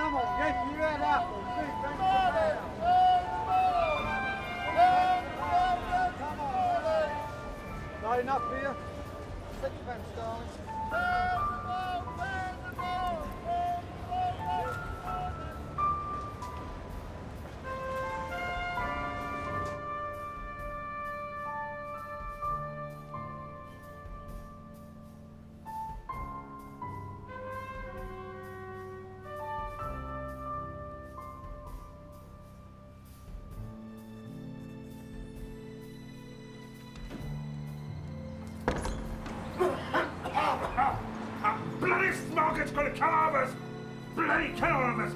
Come on, get your head up. Come on. Line up here. Sixpence, darling. Bloody smoke, it's gonna kill all of us! Bloody kill all of us!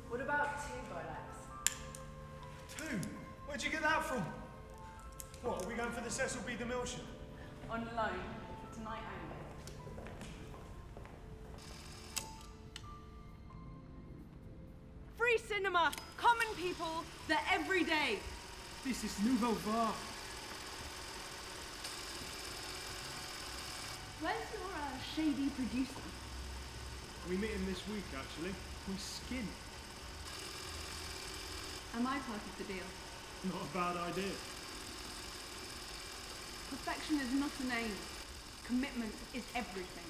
What about two Bolex? Two? Where'd you get that from? What, are we going for the Cecil B. DeMille show? On loan, for tonight only. Free cinema! Common people, they're every day. This is Nouveau Var. Where's your shady producer? We meet him this week, actually. We skin. Am I part of the deal? Not a bad idea. Perfection is not a name. Commitment is everything.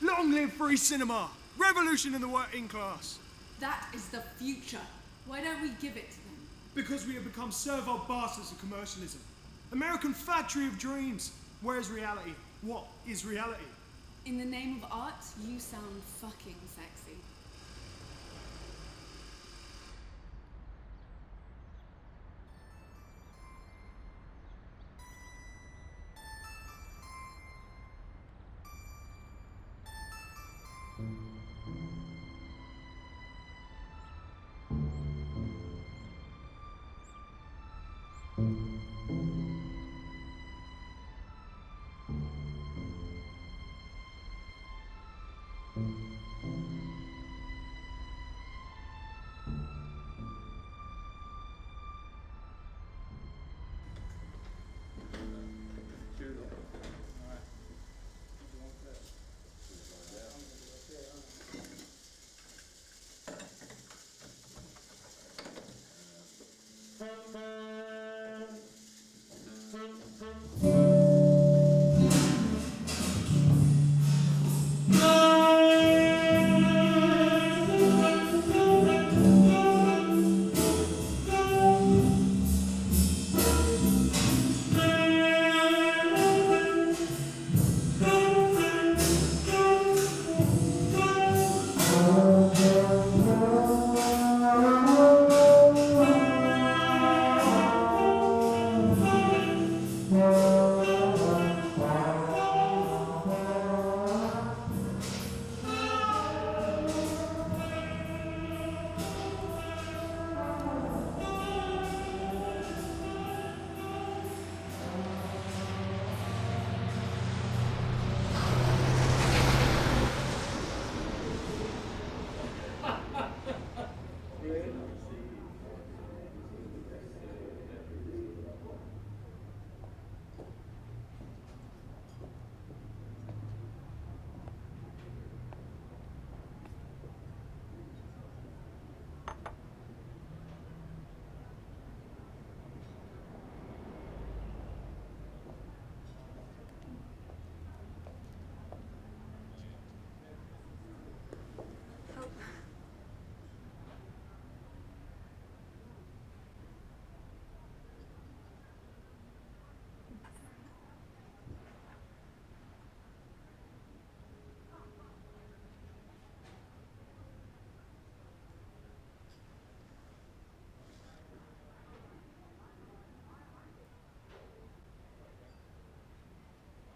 Long live free cinema! Revolution in the working class! That is the future. Why don't we give it to them? Because we have become servile bastards of commercialism. American factory of dreams. Where is reality? What is reality? In the name of art, you sound fucking sexy.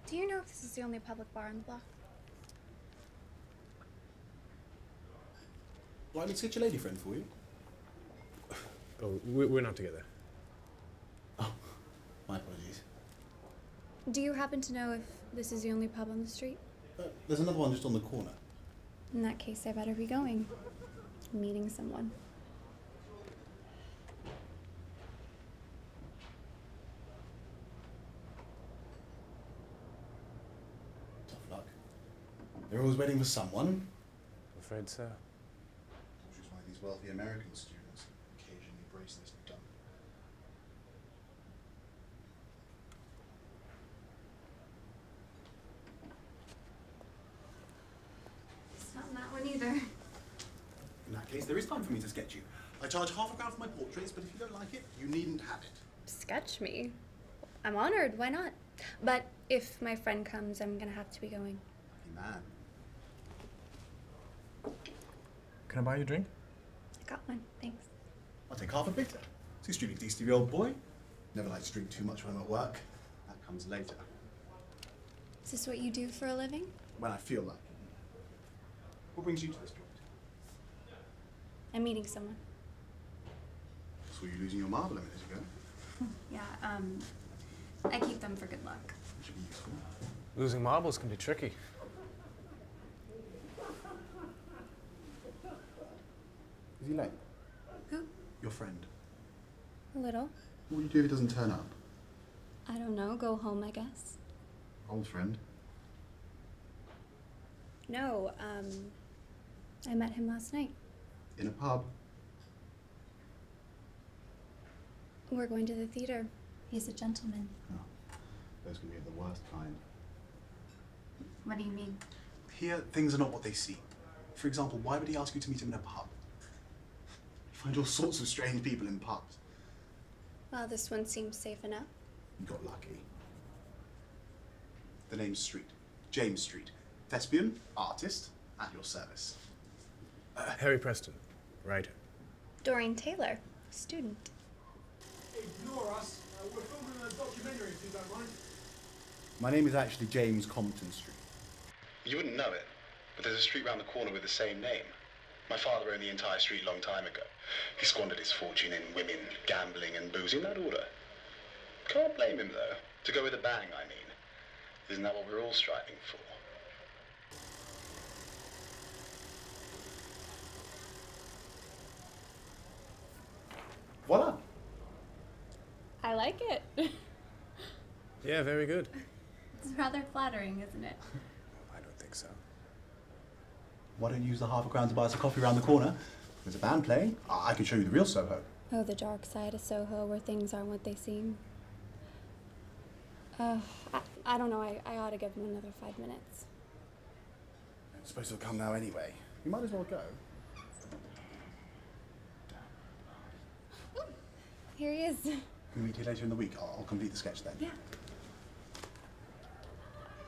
Do you know if this is the only public bar on the block? Well, I need to get your lady friend for you. Oh, we're not together. Oh, my apologies. Do you happen to know if this is the only pub on the street? There's another one just on the corner. In that case, I better be going. Meeting someone. Tough luck. They're always waiting for someone. I'm afraid so. She's one of these wealthy American students. Occasionally bracelets done. It's not that one either. In that case, there is time for me to sketch you. I charge £half for my portraits, but if you don't like it, you needn't have it. Sketch me? I'm honored, why not? But if my friend comes, I'm gonna have to be going. Lucky man. Can I buy you a drink? Got one, thanks. I'll take half a bitter. It's extremely decent, old boy. Never like to drink too much when I'm at work. That comes later. Is this what you do for a living? When I feel like it. What brings you to this joint? I'm meeting someone. Saw you losing your marble a minute ago. Yeah, I keep them for good luck. Should be useful. Losing marbles can be tricky. Is he late? Who? Your friend. A little. What will you do if he doesn't turn up? I don't know, go home, I guess. Old friend. No, I met him last night. In a pub. We're going to the theater. He's a gentleman. Oh. Those can be of the worst kind. What do you mean? Here, things are not what they seem. For example, why would he ask you to meet him in a pub? You find all sorts of strange people in pubs. Well, this one seems safe enough. You got lucky. The name's Street. James Street. Thespian, artist, at your service. Harry Preston, writer. Doreen Taylor, student. Ignore us. We're filming a documentary, if you don't mind. My name is actually James Compton Street. You wouldn't know it, but there's a street round the corner with the same name. My father owned the entire street a long time ago. He squandered his fortune in women, gambling and booze in that order. Can't blame him, though. To go with a bang, I mean. Isn't that what we're all striving for? Voila! I like it. Yeah, very good. It's rather flattering, isn't it? I don't think so. Why don't you use the £0.50 to buy us a coffee around the corner? There's a band playing. I can show you the real Soho. Oh, the dark side of Soho, where things aren't what they seem. I don't know. I ought to give him another 5 minutes. It's supposed to come now anyway. You might as well go. Here he is. We'll meet you later in the week. I'll complete the sketch then. Yeah.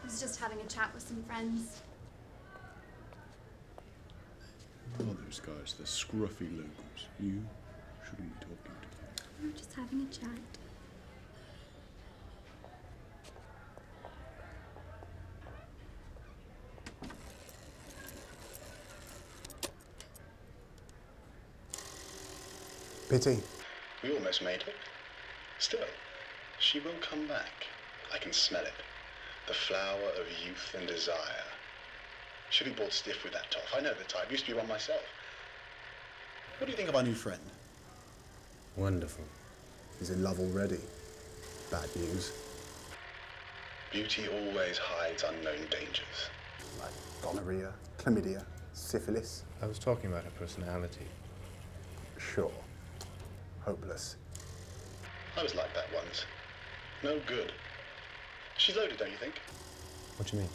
I was just having a chat with some friends. Oh, those guys, they're scruffy locals. You shouldn't be talking to them. We're just having a chat. Pity. We almost made it. Still, she will come back. I can smell it. The flower of youth and desire. She'll be bored stiff with that toff. I know the type. Used to be one myself. What do you think of our new friend? Wonderful. He's in love already. Bad news. Beauty always hides unknown dangers. Like gonorrhea, chlamydia, syphilis. I was talking about her personality. Sure. Hopeless. I was like that once. No good. She's loaded, don't you think? What do you mean?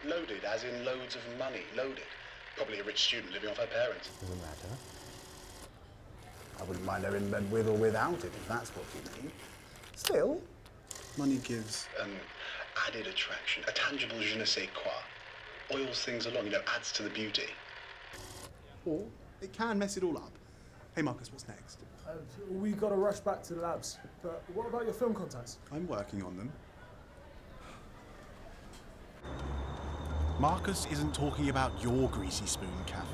Loaded, as in loads of money. Loaded. Probably a rich student living off her parents. Doesn't matter. I wouldn't mind her in bed with or without it, if that's what you mean. Still, money gives. An added attraction. A tangible je ne sais quoi. Oils things along, adds to the beauty. Or it can mess it all up. Hey Marcus, what's next? We got to rush back to the labs. But what about your film contacts? I'm working on them. Marcus isn't talking about your Greasy Spoon Cafe.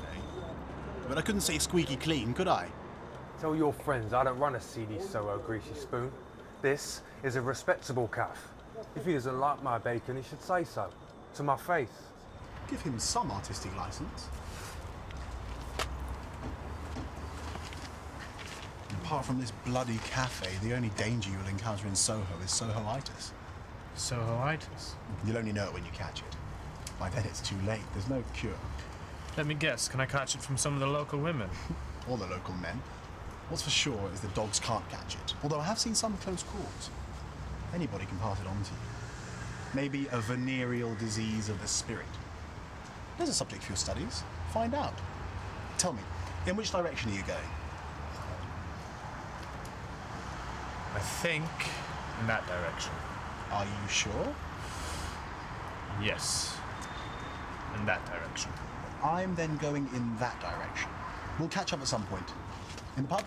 But I couldn't say squeaky clean, could I? Tell your friends I don't run a seedy Soho Greasy Spoon. This is a respectable cafe. If he doesn't like my bacon, he should say so. To my face. Give him some artistic license. Apart from this bloody cafe, the only danger you'll encounter in Soho is Soho-itis. Soho-itis? You'll only know it when you catch it. By then it's too late. There's no cure. Let me guess, can I catch it from some of the local women? Or the local men. What's for sure is the dogs can't catch it. Although I have seen some close calls. Anybody can pass it on to you. Maybe a venereal disease of the spirit. There's a subject for your studies. Find out. Tell me, in which direction are you going? I think in that direction. Are you sure? Yes, in that direction. I'm then going in that direction. We'll catch up at some point. In the pub?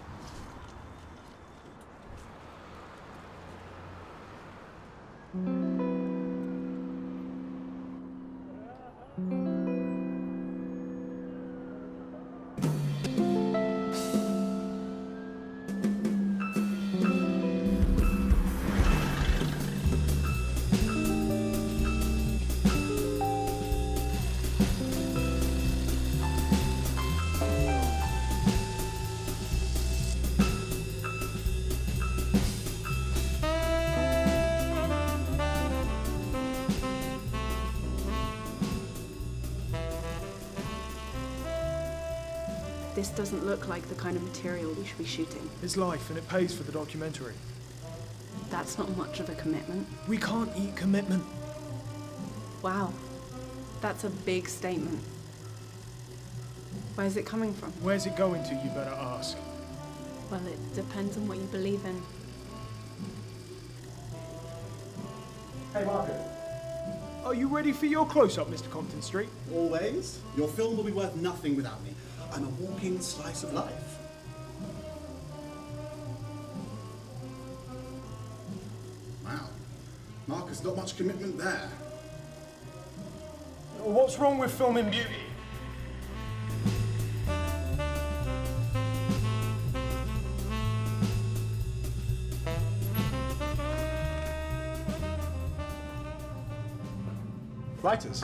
This doesn't look like the kind of material we should be shooting. It's life, and it pays for the documentary. That's not much of a commitment. We can't eat commitment. Wow. That's a big statement. Where's it coming from? Where's it going to, you better ask. Well, it depends on what you believe in. Hey, Margaret. Are you ready for your close-up, Mr. Compton Street? Always. Your film will be worth nothing without me. I'm a walking slice of life. Wow. Marcus, not much commitment there. What's wrong with filming beauty? Writers.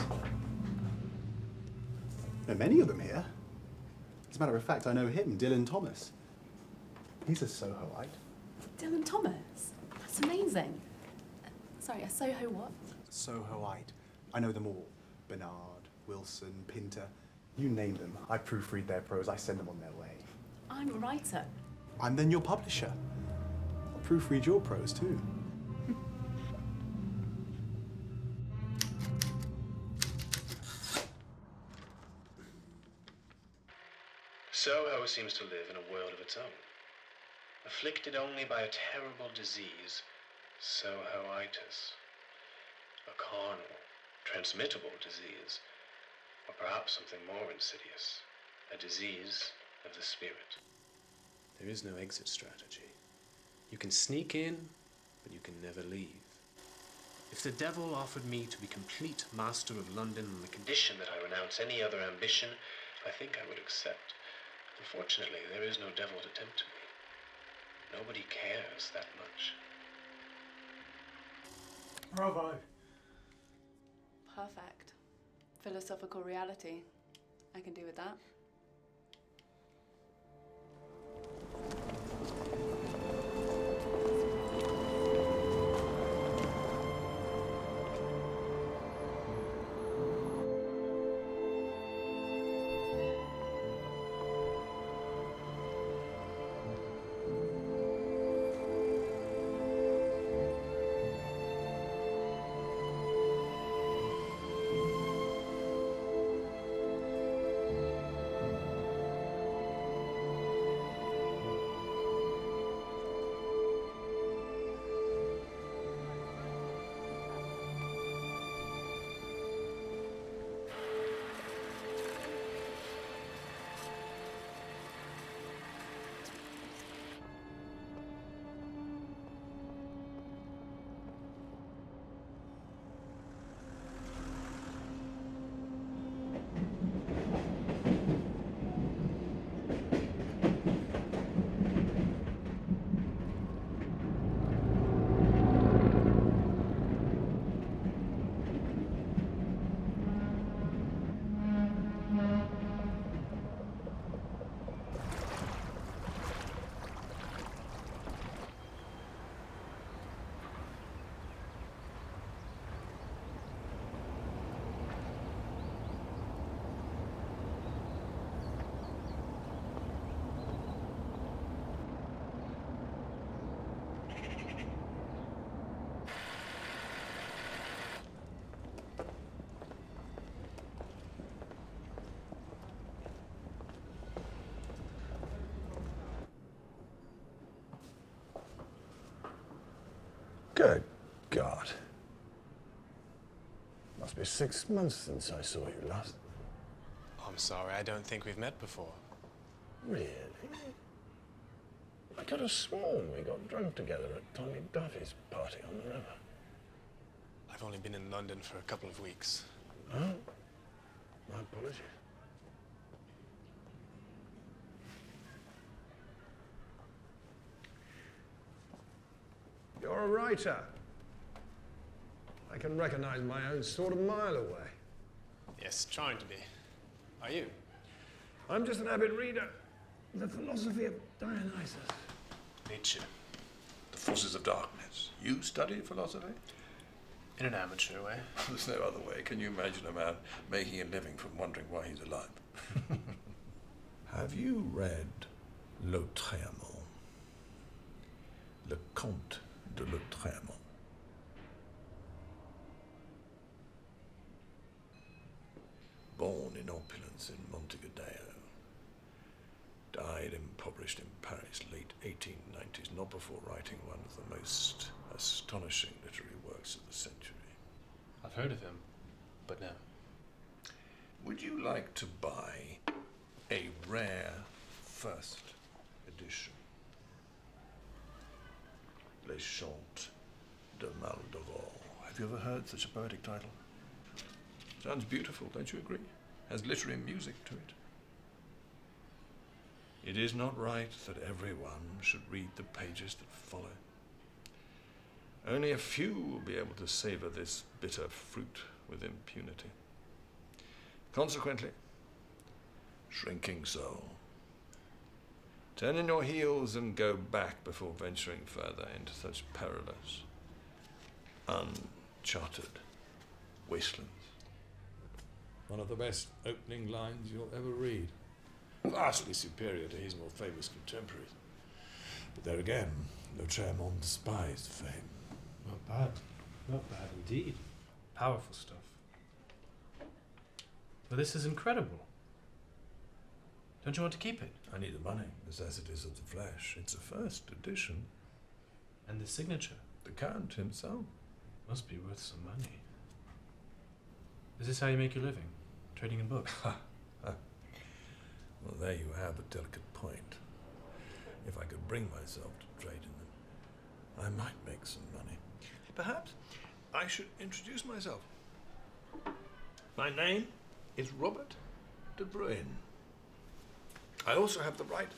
There are many of them here. As a matter of fact, I know him, Dylan Thomas. He's a SOHOite. Dylan Thomas? That's amazing. Sorry, a SOHO what? SOHOite. I know them all. Bernard, Wilson, Pinter. You name them. I proofread their prose. I send them on their way. I'm a writer. I'm then your publisher. I'll proofread your prose too. SOHO seems to live in a world of its own, afflicted only by a terrible disease, SOHOitis, a carnal, transmittable disease, or perhaps something more insidious, a disease of the spirit. There is no exit strategy. You can sneak in, but you can never leave. If the devil offered me to be complete master of London on the condition that I renounce any other ambition, I think I would accept. Unfortunately, there is no devil to tempt me. Nobody cares that much. Bravo. Perfect. Philosophical reality. I can do with that. Good God. Must be 6 months since I saw you last. I'm sorry, I don't think we've met before. Really? I could have sworn we got drunk together at Tommy Duffy's party on the river. I've only been in London for a couple of weeks. Oh? My apologies. You're a writer. I can recognize my own sort a mile away. Yes, trying to be. Are you? I'm just an avid reader. The philosophy of Dionysus. Nietzsche. The forces of darkness. You study philosophy? In an amateur way. There's no other way. Can you imagine a man making a living from wondering why he's alive? Have you read L'Autrement? Le Comte de Tremont. Born in opulence in Montevideo, died impoverished in Paris late 1890s, not before writing one of the most astonishing literary works of the century. I've heard of him, but no. Would you like to buy a rare first edition? Les Chants de Maldoror. Have you ever heard such a poetic title? Sounds beautiful, don't you agree? Has literary music to it. It is not right that everyone should read the pages that follow. Only a few will be able to savor this bitter fruit with impunity. Consequently, shrinking soul, turn in your heels and go back before venturing further into such perilous, uncharted wastelands. One of the best opening lines you'll ever read. Vastly superior to his more famous contemporaries. But there again, Tremont despised fame. Not bad. Not bad indeed. Powerful stuff. Well, this is incredible. Don't you want to keep it? I need the money, necessities of the flesh. It's a first edition. And the signature? The Count himself. Must be worth some money. Is this how you make your living? Trading in books? Well, there you have a delicate point. If I could bring myself to trade in them, I might make some money. Perhaps I should introduce myself. My name is Robert de Bruyn. I also have the right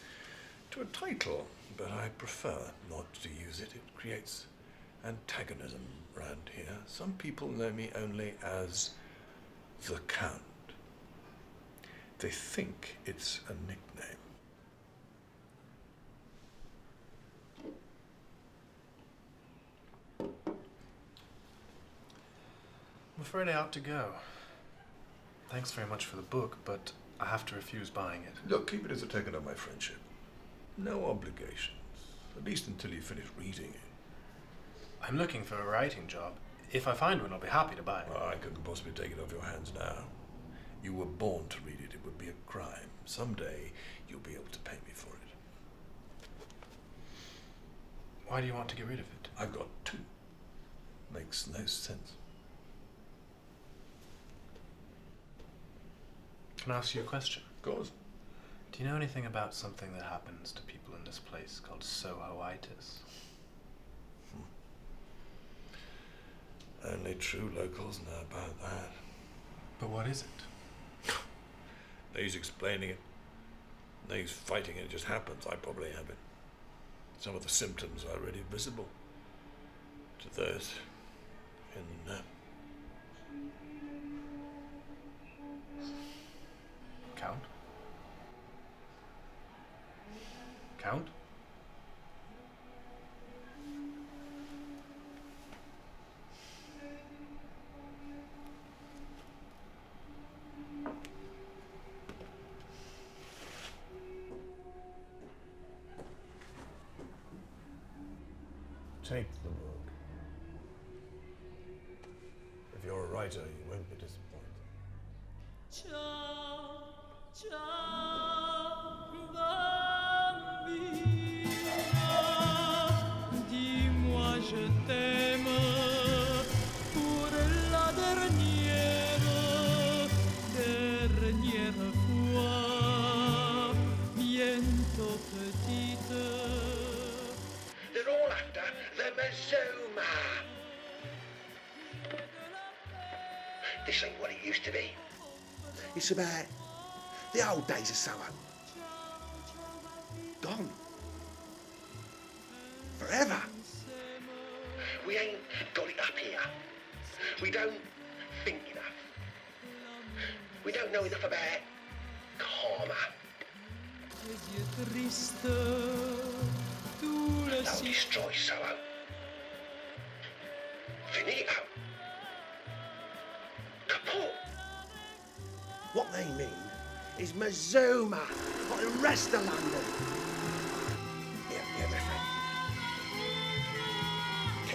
to a title, but I prefer not to use it. It creates antagonism round here. Some people know me only as the Count. They think it's a nickname. I'm afraid I ought to go. Thanks very much for the book, but I have to refuse buying it. Look, keep it as a token of my friendship. No obligations, at least until you finish reading it. I'm looking for a writing job. If I find one, I'll be happy to buy it. Well, I couldn't possibly take it off your hands now. You were born to read it. It would be a crime. Someday, you'll be able to pay me for it. Why do you want to get rid of it? I've got two. Makes no sense. Can I ask you a question? Of course. Do you know anything about something that happens to people in this place called SOHO-itis? Only true locals know about that. But what is it? He's explaining it. He's fighting it. It just happens. I probably have it. Some of the symptoms are already visible to those in Count? Count? Take the book. If you're a writer, you won't be disappointed. Dis-moi je t'aime pour la dernière fois, bientôt petite. They're all after the Mazuma. This ain't what it used to be. It's about the old days of Soho. Gone. Forever. We ain't got it up here. We don't think enough. We don't know enough about karma. They'll destroy Soho. Finito. Kaput. What they mean is Mazuma, like the rest of London. Yeah, my friend.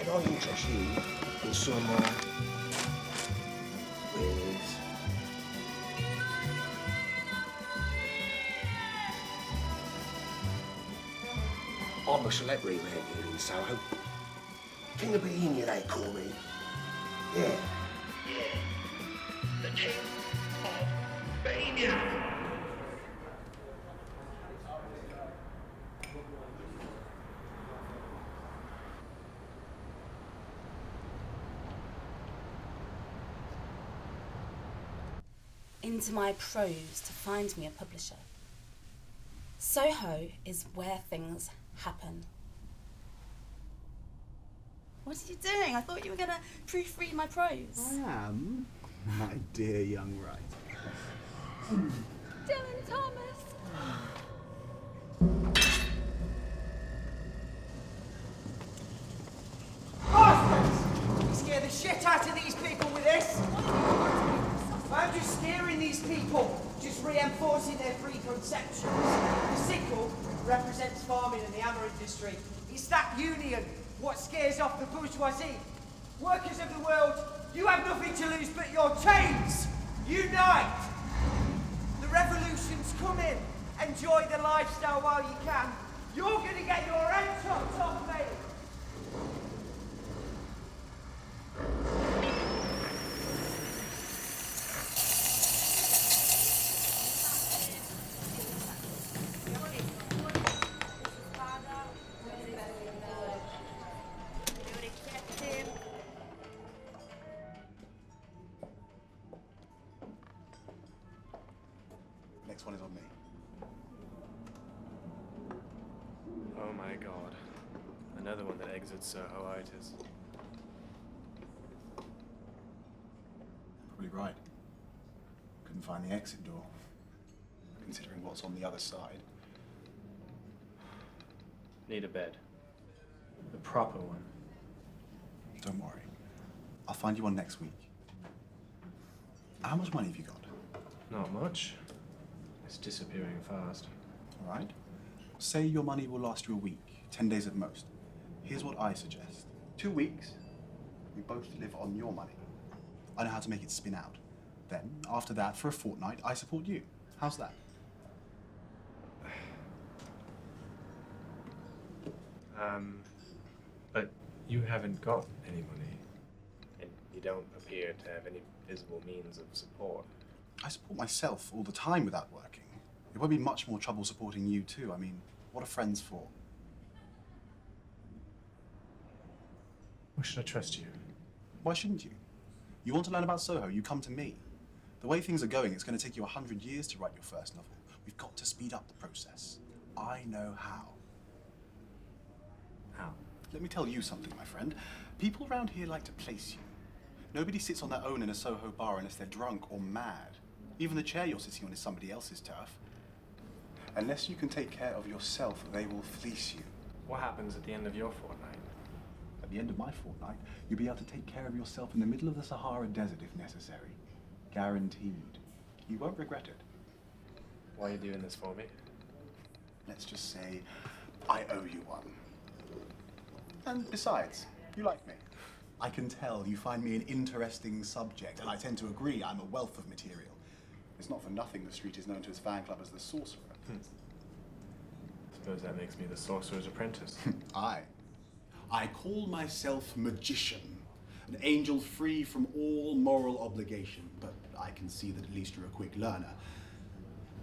Could I interest you in some with I'm a celebrity man here in Soho. King of Bohemia, they call me. Yeah. The King of Bohemia. Into my prose to find me a publisher. SOHO is where things happen. What are you doing? I thought you were going to proofread my prose. I am, my dear young writer. Dylan Thomas! Bastards! You scare the shit out of these people with this! I'm just scaring these people, just reinforcing their preconceptions. The sickle represents farming and the hammer industry. It's that union what scares off the bourgeoisie. Workers of the world, you have nothing to lose but your chains. Unite! The revolution's coming. Enjoy the lifestyle while you can. You're gonna get your head chopped off, mate. Next one is on me. Oh my god. Another one that exits SOHO-itis. Probably right. Couldn't find the exit door. Considering what's on the other side. Need a bed. The proper one. Don't worry. I'll find you one next week. How much money have you got? Not much. It's disappearing fast. All right. Say your money will last you a week, 10 days at most. Here's what I suggest. 2 weeks, we both live on your money. I know how to make it spin out. Then, after that, for a fortnight, I support you. How's that? But you haven't got any money. And you don't appear to have any visible means of support. I support myself all the time without working. It won't be much more trouble supporting you too. I mean, what are friends for? Why should I trust you? Why shouldn't you? You want to learn about SOHO, you come to me. The way things are going, it's going to take you 100 years to write your first novel. We've got to speed up the process. I know how. How? Let me tell you something, my friend. People around here like to place you. Nobody sits on their own in a SOHO bar unless they're drunk or mad. Even the chair you're sitting on is somebody else's turf. Unless you can take care of yourself, they will fleece you. What happens at the end of your fortnight? At the end of my fortnight, you'll be able to take care of yourself in the middle of the Sahara Desert if necessary. Guaranteed. You won't regret it. Why are you doing this for me? Let's just say I owe you one. And besides, you like me. I can tell you find me an interesting subject, and I tend to agree I'm a wealth of material. It's not for nothing the street is known to its fan club as the Sorcerer. Suppose that makes me the Sorcerer's Apprentice. I call myself Magician, an angel free from all moral obligation, but I can see that at least you're a quick learner.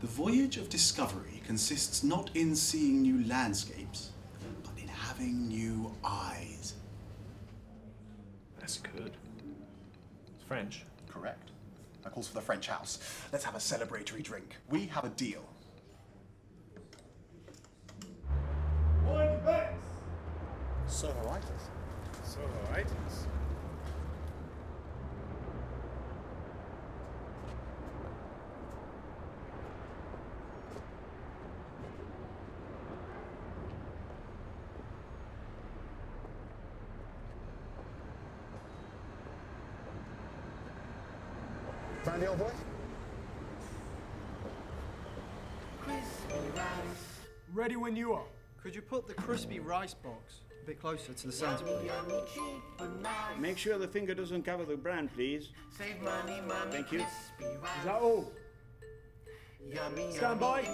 The voyage of discovery consists not in seeing new landscapes, but in having new eyes. That's good. It's French. Correct. That calls for the French house. Let's have a celebratory drink. We have a deal. One bets. SOHO-itis. SOHO-itis? Brandy, old boy? Ready when you are. Could you put the crispy rice box A bit closer to the centre, please. Make sure the finger doesn't cover the brand, please. Thank you. Is that all? Stand by.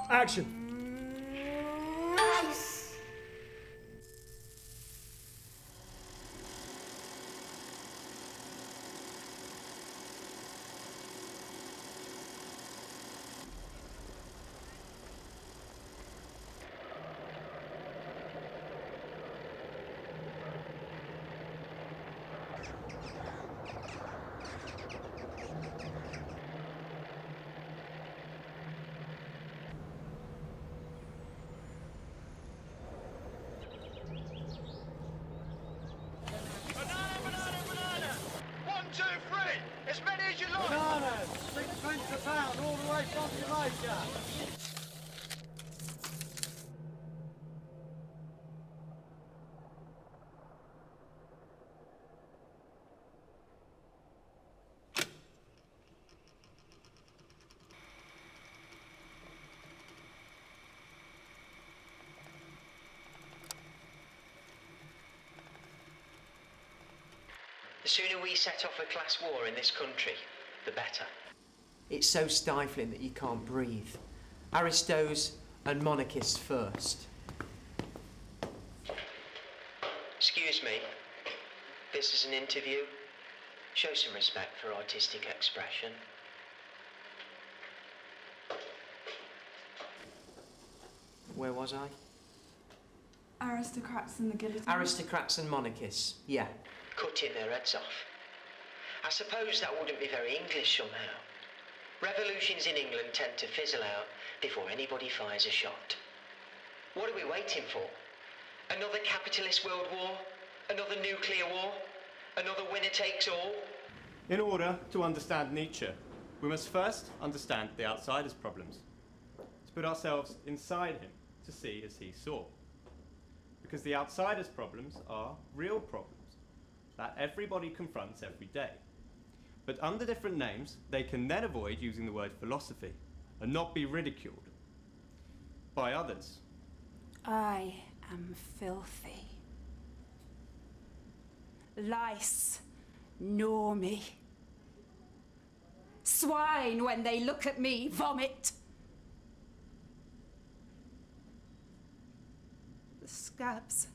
Action. As many as you like! Bananas! 6p a pound all the way from Jamaica! The sooner we set off a class war in this country, the better. It's so stifling that you can't breathe. Aristos and monarchists first. Excuse me. This is an interview. Show some respect for artistic expression. Where was I? Aristocrats and the guillotine. Aristocrats and monarchists, yeah. Cutting their heads off. I suppose that wouldn't be very English somehow. Revolutions in England tend to fizzle out before anybody fires a shot. What are we waiting for? Another capitalist world war? Another nuclear war? Another winner takes all? In order to understand Nietzsche, we must first understand the outsider's problems. To put ourselves inside him to see as he saw. Because the outsider's problems are real problems that everybody confronts every day. But under different names, they can then avoid using the word philosophy and not be ridiculed by others. I am filthy. Lice gnaw me. Swine, when they look at me, vomit. The scabs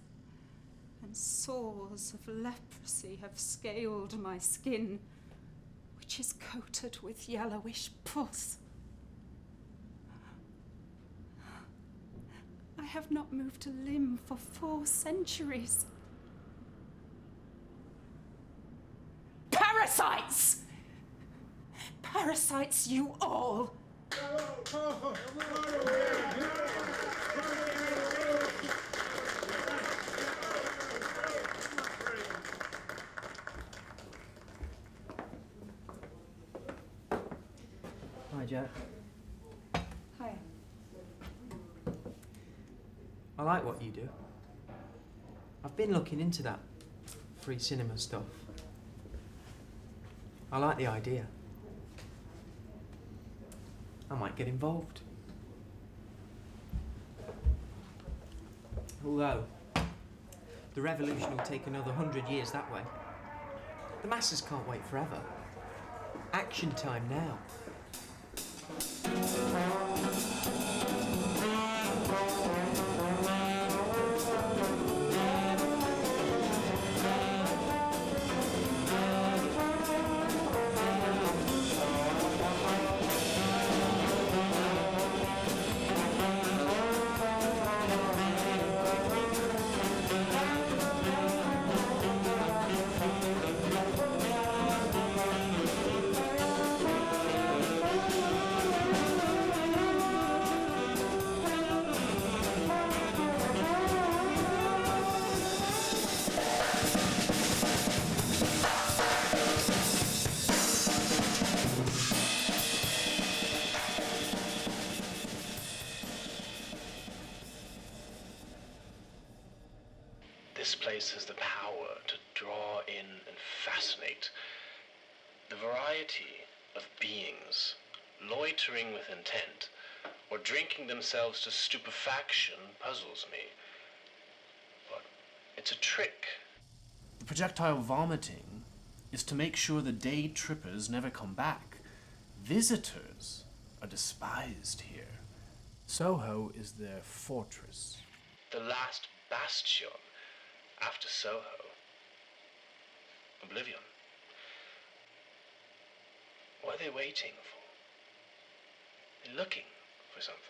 and sores of leprosy have scaled my skin, which is coated with yellowish pus. I have not moved a limb for 4 centuries. Parasites! Parasites, you all! Hi, Jack. Hi. I like what you do. I've been looking into that free cinema stuff. I like the idea. I might get involved. Although, the revolution will take another 100 years that way. The masses can't wait forever. Action time now. This place has the power to draw in and fascinate. The variety of beings, loitering with intent, or drinking themselves to stupefaction puzzles me. It's a trick. The projectile vomiting is to make sure the day trippers never come back. Visitors are despised here. Soho is their fortress. The last bastion after Soho. Oblivion. What are they waiting for? They're looking for something.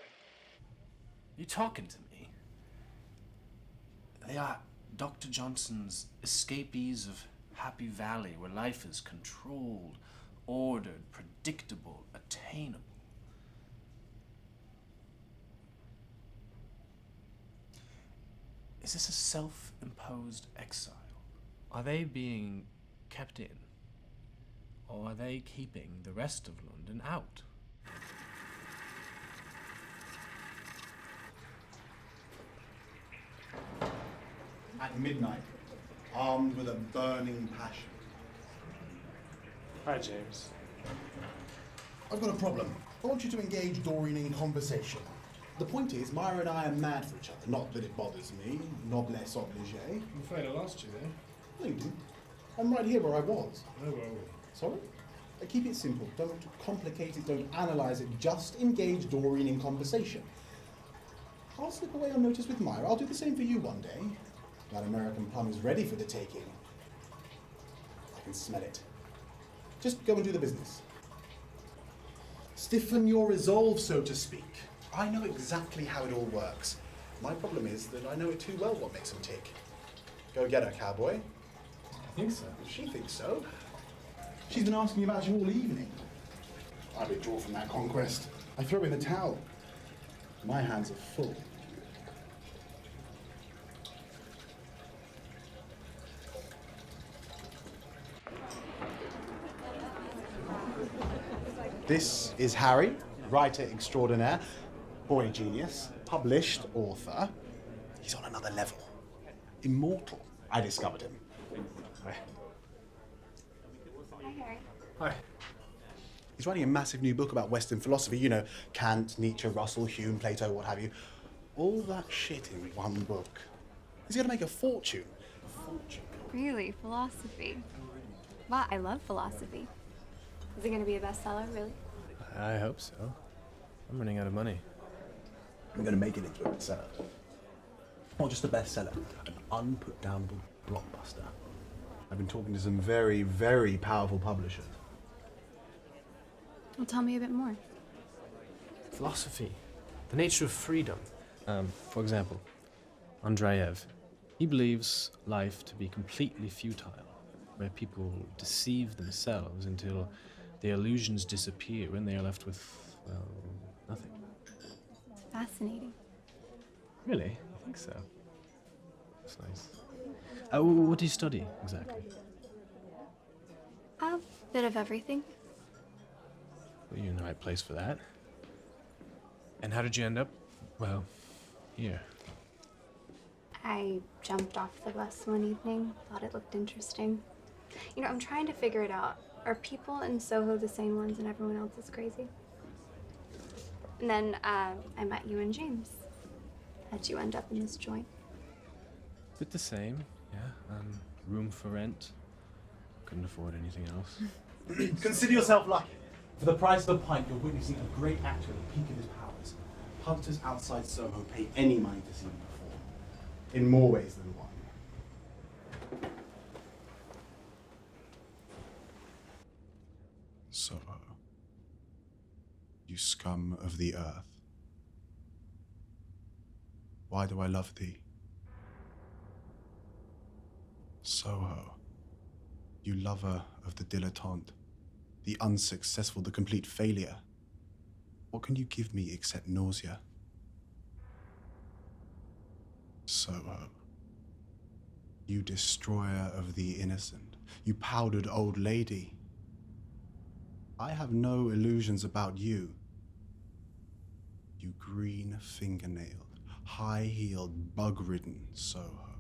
You talking to me? They are Dr. Johnson's escapees of Happy Valley, where life is controlled, ordered, predictable, attainable. Is this a self-imposed exile? Are they being kept in? Or are they keeping the rest of London out? At midnight, armed with a burning passion. Hi, James. I've got a problem. I want you to engage Doreen in conversation. The point is, Myra and I are mad for each other. Not that it bothers me. Noblesse oblige. I'm afraid I lost you there. No, you didn't. I'm right here where I was. Oh, well. Sorry? Keep it simple. Don't complicate it. Don't analyse it. Just engage Doreen in conversation. I'll slip away unnoticed with Myra. I'll do the same for you one day. That American plum is ready for the taking. I can smell it. Just go and do the business. Stiffen your resolve, so to speak. I know exactly how it all works. My problem is that I know it too well what makes them tick. Go get her, cowboy. I think so. She thinks so. She's been asking about you all evening. I withdraw from that conquest. I throw in the towel. My hands are full. This is Harry, writer extraordinaire, boy genius, published author. He's on another level. Immortal. I discovered him. Hi, Harry. Hi. He's writing a massive new book about Western philosophy. You know, Kant, Nietzsche, Russell, Hume, Plato, what have you. All that shit in one book. He's going to make a fortune. A fortune. Really? Philosophy? Wow, I love philosophy. Is it going to be a bestseller, really? I hope so. I'm running out of money. I'm going to make it into a bestseller. Not just a bestseller, an unput-downable blockbuster. I've been talking to some very, very powerful publishers. Well, tell me a bit more. Philosophy. The nature of freedom. For example, Andreev. He believes life to be completely futile, where people deceive themselves until the illusions disappear and they are left with, well, nothing. Fascinating. Really? I think so. That's nice. What do you study, exactly? A bit of everything. Well, you're in the right place for that. And how did you end up, well, here? I jumped off the bus one evening, thought it looked interesting. You know, I'm trying to figure it out. Are people in Soho the same ones and everyone else is crazy? And then I met you and James. How'd you end up in this joint? Bit the same, yeah. Room for rent. Couldn't afford anything else. Consider yourself lucky. For the price of a pint, you're witnessing a great actor at the peak of his powers. Punters outside Soho pay any money to see him perform. In more ways than one. Soho, you scum of the earth. Why do I love thee? Soho, you lover of the dilettante, the unsuccessful, the complete failure. What can you give me except nausea? Soho, you destroyer of the innocent, you powdered old lady. I have no illusions about you. You green fingernailed, high-heeled, bug-ridden Soho.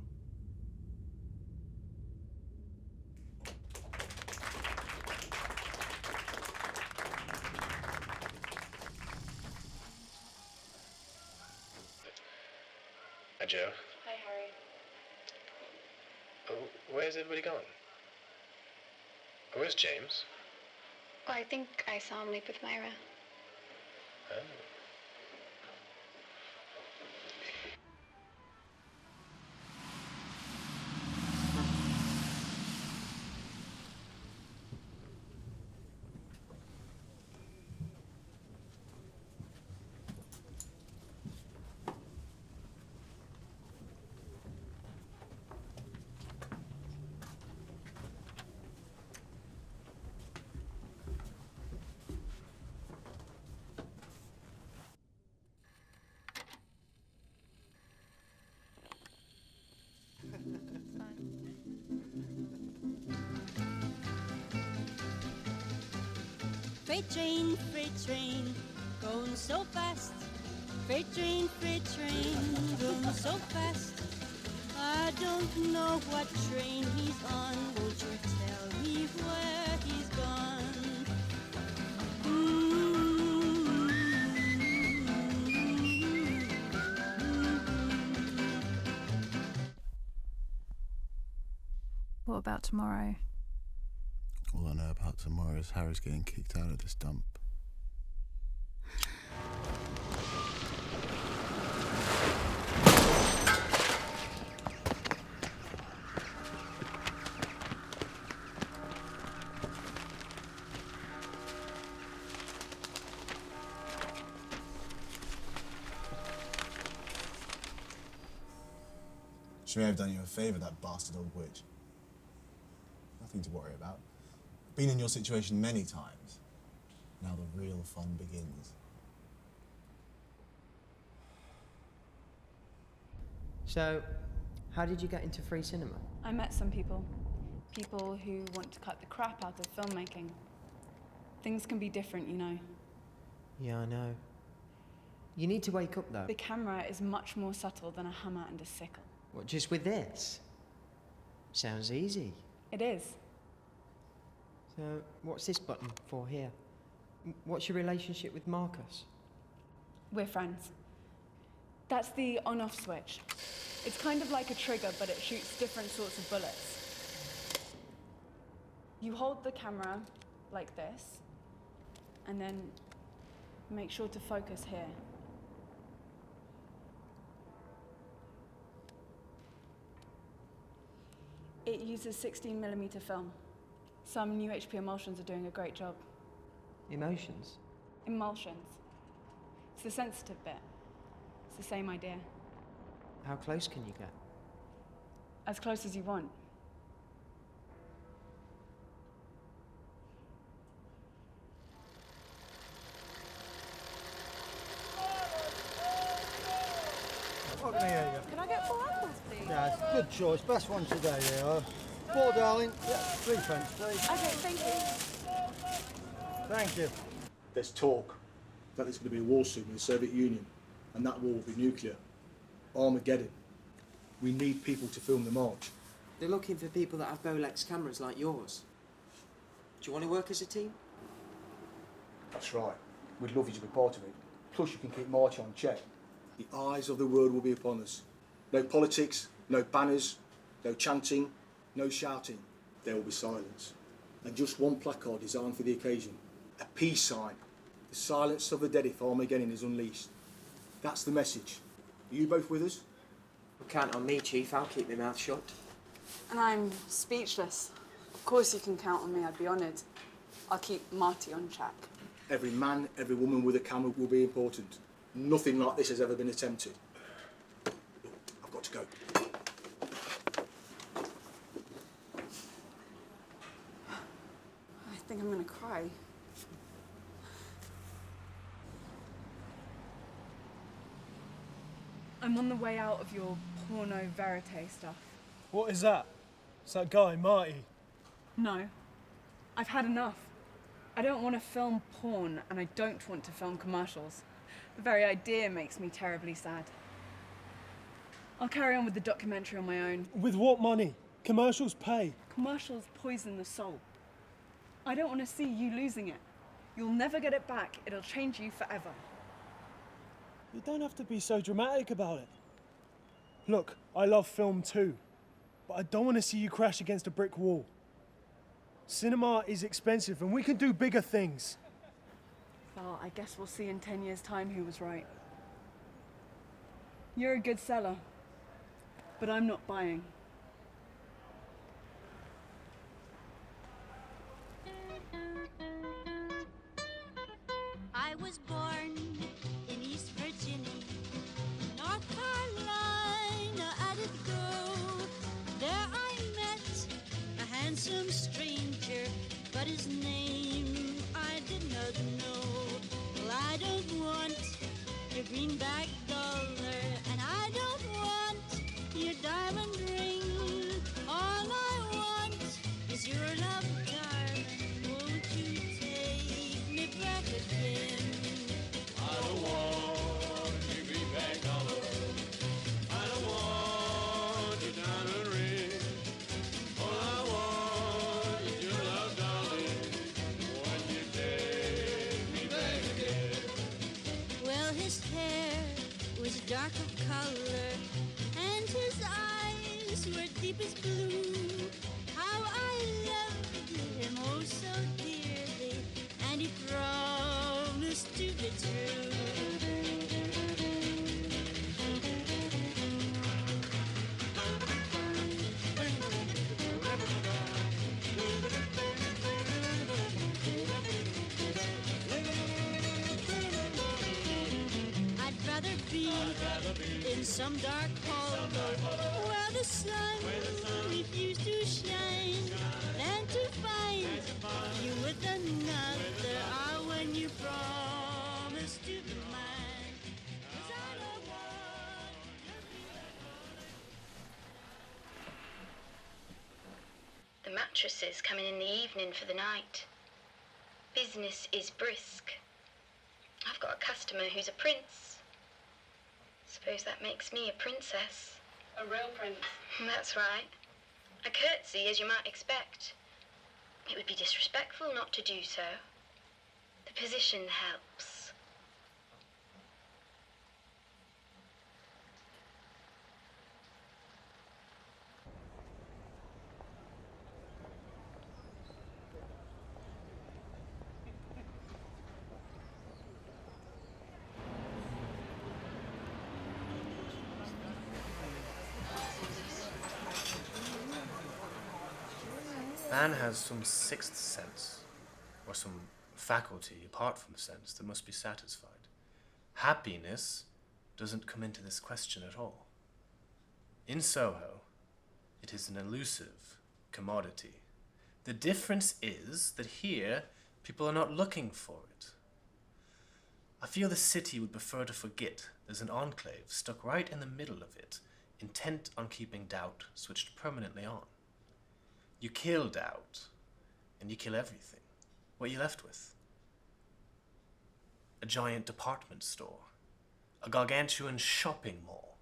Hi, Joe. Hi, Harry. Where's everybody gone? Where's James? Oh, I think I saw him leave with Myra. Oh. Freight train, going so fast. Freight train, going so fast. I don't know what train he's on. Won't you tell me where he's gone? What about tomorrow? All I know about tomorrow is Harry's getting kicked out of this dump. She may have done you a favour, that bastard old witch. Nothing to worry about. Been in your situation many times. Now the real fun begins. So, how did you get into free cinema? I met some people. People who want to cut the crap out of filmmaking. Things can be different, you know. Yeah, I know. You need to wake up, though. The camera is much more subtle than a hammer and a sickle. What, just with this? Sounds easy. It is. So, what's this button for here? What's your relationship with Marcus? We're friends. That's the on-off switch. It's kind of like a trigger, but it shoots different sorts of bullets. You hold the camera like this, and then make sure to focus here. It uses 16mm film. Some new HP emulsions are doing a great job. Emotions? Emulsions. It's the sensitive bit. It's the same idea. How close can you get? As close as you want. I can hear you. Can I get 4 apples, please? Yeah, it's a good choice. Best one today, yeah. 4, darling. Yeah, 3 French, please. Okay, thank you. Thank you. There's talk that there's going to be a war soon with the Soviet Union, and that war will be nuclear. Armageddon. We need people to film the march. They're looking for people that have Bolex cameras like yours. Do you want to work as a team? That's right. We'd love you to be part of it. Plus, you can keep March on check. The eyes of the world will be upon us. No politics, no banners, no chanting, no shouting. There will be silence. And just one placard designed for the occasion. A peace sign. The silence of the dead if Armageddon is unleashed. That's the message. Are you both with us? Well, count on me, Chief. I'll keep my mouth shut. And I'm speechless. Of course you can count on me, I'd be honoured. I'll keep Marty on track. Every man, every woman with a camera will be important. Nothing like this has ever been attempted. I've got to go. I think I'm gonna cry. I'm on the way out of your porno verite stuff. What is that? It's that guy, Marty. No. I've had enough. I don't want to film porn, and I don't want to film commercials. The very idea makes me terribly sad. I'll carry on with the documentary on my own. With what money? Commercials pay. Commercials poison the soul. I don't want to see you losing it. You'll never get it back. It'll change you forever. You don't have to be so dramatic about it. Look, I love film too, but I don't want to see you crash against a brick wall. Cinema is expensive and we can do bigger things. Well, I guess we'll see in 10 years' time who was right. You're a good seller, but I'm not buying. I was born in East Virginia, North Carolina I did go. There I met a handsome stranger, but his name I did not know. Well, I don't want your greenback dollar, and I don't want your diamond ring. All I want is your love, darling. Won't you take me back again? I don't want your greenback dollar. I don't want your diamond ring. All I want is your love, darling. Won't you take me back again? Well, his hair was dark of color, and his eyes were deepest blue. How I loved him oh so dearly, and he promised to be true. I'd rather be in some dark hole where the sun refused to shine than to find you with another hour when you promised to be mine. 'Cause I don't want The mattresses come in the evening for the night. Business is brisk. I've got a customer who's a prince. Suppose that makes me a princess. A real prince. That's right. I curtsy, as you might expect. It would be disrespectful not to do so. The position helps. Man has some sixth sense, or some faculty apart from sense that must be satisfied. Happiness doesn't come into this question at all. In Soho, it is an elusive commodity. The difference is that here, people are not looking for it. I feel the city would prefer to forget there's an enclave stuck right in the middle of it, intent on keeping doubt switched permanently on. You kill doubt, and you kill everything. What are you left with? A giant department store, a gargantuan shopping mall.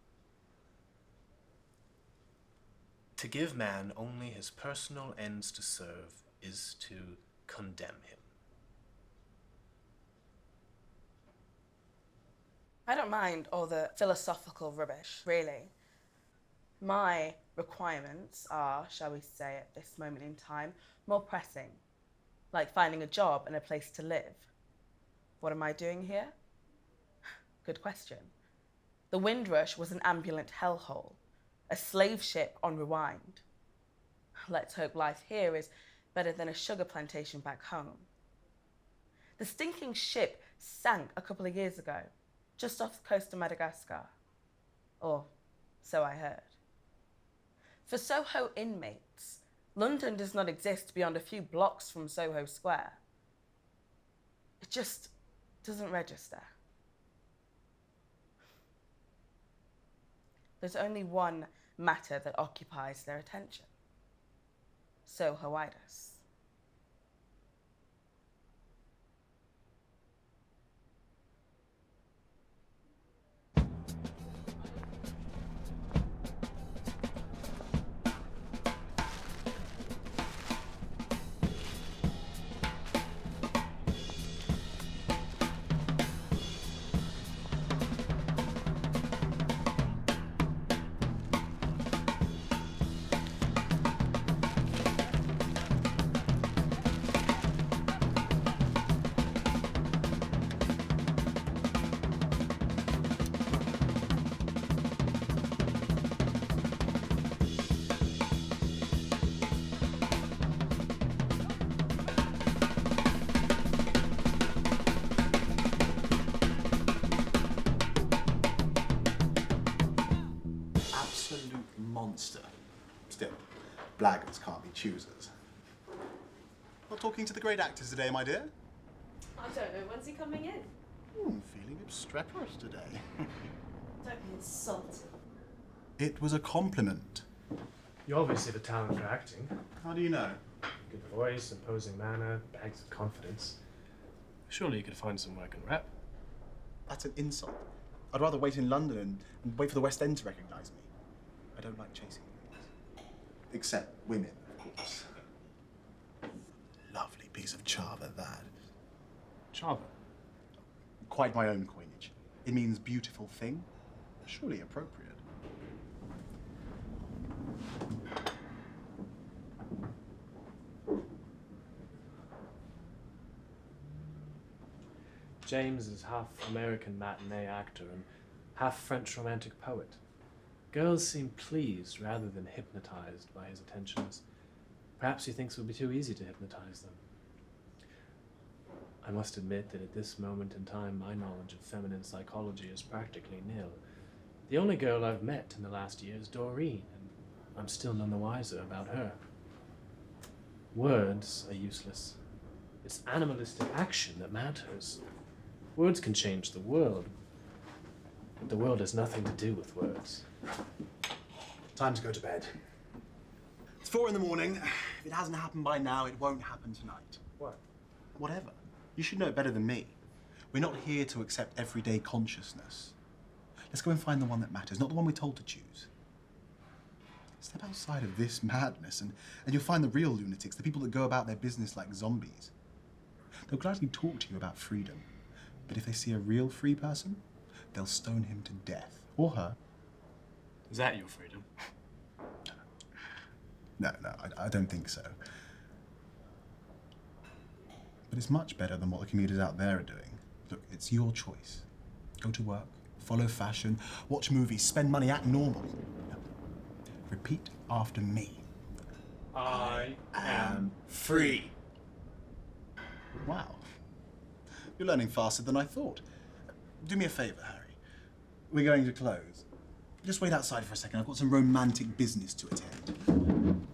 To give man only his personal ends to serve is to condemn him. I don't mind all the philosophical rubbish, really. My requirements are, shall we say at this moment in time, more pressing, like finding a job and a place to live. What am I doing here? Good question. The Windrush was an ambulant hellhole, a slave ship on rewind. Let's hope life here is better than a sugar plantation back home. The stinking ship sank a couple of years ago, just off the coast of Madagascar. Or so I heard. For Soho inmates, London does not exist beyond a few blocks from Soho Square. It just doesn't register. There's only one matter that occupies their attention: Sohoitis. absolute monster. Still, blaggers can't be choosers. Not talking to the great actors today, my dear? I don't know. When's he coming in? Feeling obstreperous today. Don't be insulted. It was a compliment. You obviously have a talent for acting. How do you know? Good voice, imposing manner, bags of confidence. Surely you could find some work in rep. That's an insult. I'd rather wait in London and wait for the West End to recognise me. I don't like chasing things. Except women, of course. Lovely piece of chava, that. Chava? Quite my own coinage. It means beautiful thing. Surely appropriate. James is half American matinee actor and half French romantic poet. Girls seem pleased rather than hypnotized by his attentions. Perhaps he thinks it would be too easy to hypnotize them. I must admit that at this moment in time, my knowledge of feminine psychology is practically nil. The only girl I've met in the last year is Doreen, and I'm still none the wiser about her. Words are useless. It's animalistic action that matters. Words can change the world, but the world has nothing to do with words. Time to go to bed. It's 4 in the morning. If it hasn't happened by now, it won't happen tonight. What? Whatever. You should know it better than me. We're not here to accept everyday consciousness. Let's go and find the one that matters, not the one we're told to choose. Step outside of this madness and you'll find the real lunatics, the people that go about their business like zombies. They'll gladly talk to you about freedom, but if they see a real free person, they'll stone him to death, or her. Is that your freedom? No, I don't think so. But it's much better than what the commuters out there are doing. Look, it's your choice. Go to work, follow fashion, watch movies, spend money, act normal. No. Repeat after me. I am free. Wow. You're learning faster than I thought. Do me a favour, Harry. We're going to close. Just wait outside for a second. I've got some romantic business to attend.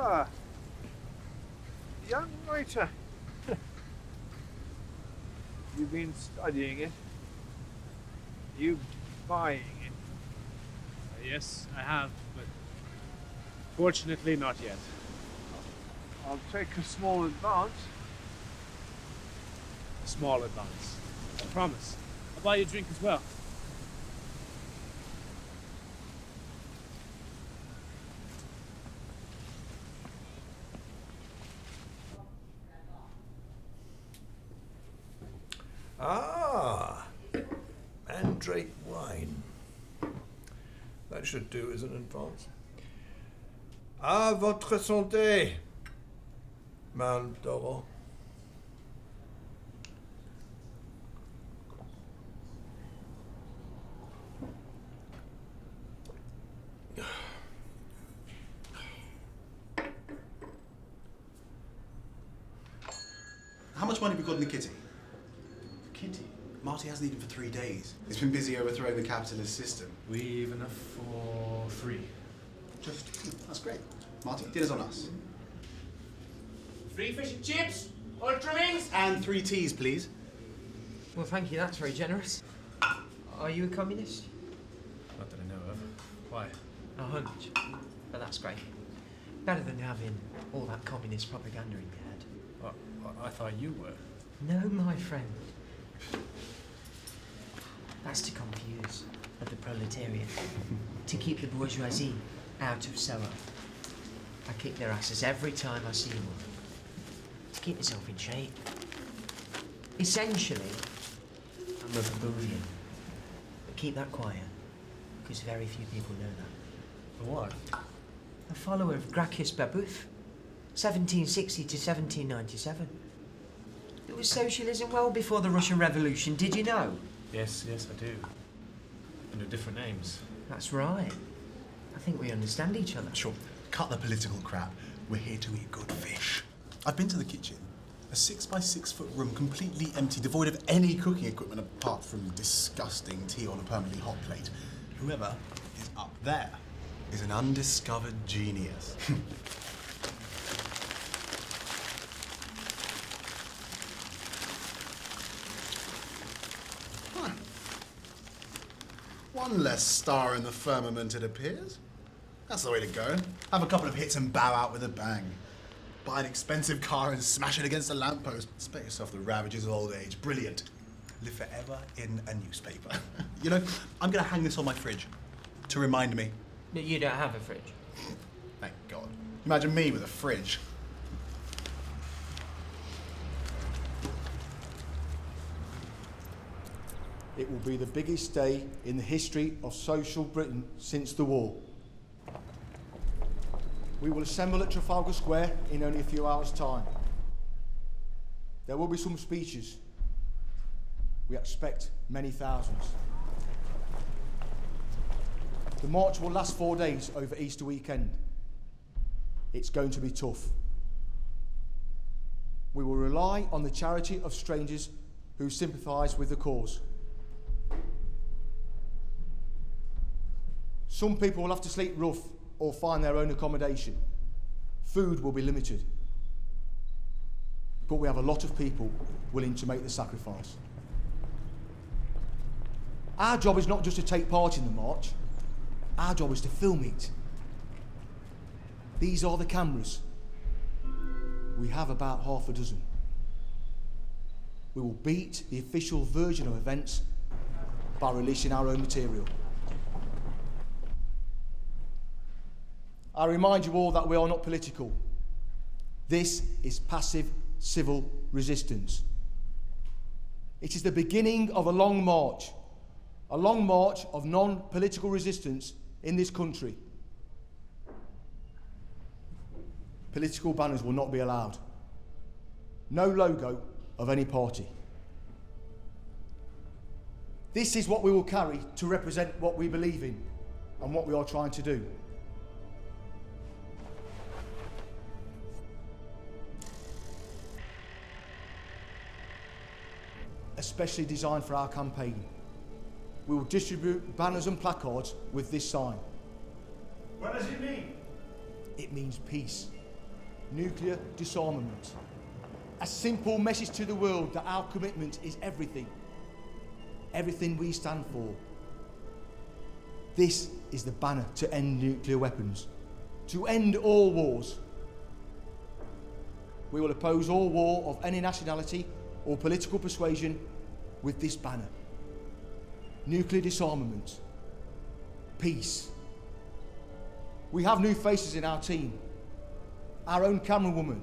Ah, young writer. You've been studying it. You buying it. Yes, I have, but fortunately not yet. I'll take a small advance. A small advance. I promise. I'll buy you a drink as well. Ah, mandrake wine. That should do as an advance. À votre santé, Maldoro. How much money have we got in the kitty? Kitty? Marty hasn't eaten for 3 days. He's been busy overthrowing the capitalist system. We've enough for 3. That's great. Marty, dinner's on us. 3 fish and chips, ultra wings. And 3 teas, please. Well, thank you. That's very generous. Are you a communist? Not that I know of. Why? A hunch. But that's great. Better than having all that communist propaganda in your head. I thought you were. No, my friend. That's to confuse the proletariat. To keep the bourgeoisie out of SOHO. I kick their asses every time I see one. To keep myself in shape. Essentially, I'm a baboonian. But keep that quiet, because very few people know that. What? A follower of Gracchus Babeuf, 1760 to 1797. It was socialism well before the Russian Revolution, did you know? Yes, I do. Under different names. That's right. I think we understand each other. Sure. Cut the political crap. We're here to eat good fish. I've been to the kitchen. A 6 by 6 foot room, completely empty, devoid of any cooking equipment apart from disgusting tea on a permanently hot plate. Whoever is up there is an undiscovered genius. One less star in the firmament, it appears. That's the way to go. Have a couple of hits and bow out with a bang. Buy an expensive car and smash it against a lamppost. Spare yourself the ravages of old age. Brilliant. Live forever in a newspaper. You know, I'm going to hang this on my fridge to remind me. No, you don't have a fridge. Thank God. Imagine me with a fridge. It will be the biggest day in the history of social Britain since the war. We will assemble at Trafalgar Square in only a few hours' time. There will be some speeches. We expect many thousands. The march will last 4 days over Easter weekend. It's going to be tough. We will rely on the charity of strangers who sympathise with the cause. Some people will have to sleep rough or find their own accommodation. Food will be limited. But we have a lot of people willing to make the sacrifice. Our job is not just to take part in the march. Our job is to film it. These are the cameras. We have about half a dozen. We will beat the official version of events by releasing our own material. I remind you all that we are not political. This is passive civil resistance. It is the beginning of a long march of non-political resistance in this country. Political banners will not be allowed. No logo of any party. This is what we will carry to represent what we believe in and what we are trying to do. Especially designed for our campaign. We will distribute banners and placards with this sign. What does it mean? It means peace. nuclear disarmament. A simple message to the world that our commitment is everything. Everything we stand for. This is the banner to end nuclear weapons, to end all wars. We will oppose all war of any nationality or political persuasion with this banner. Nuclear disarmament. Peace. We have new faces in our team. Our own camerawoman.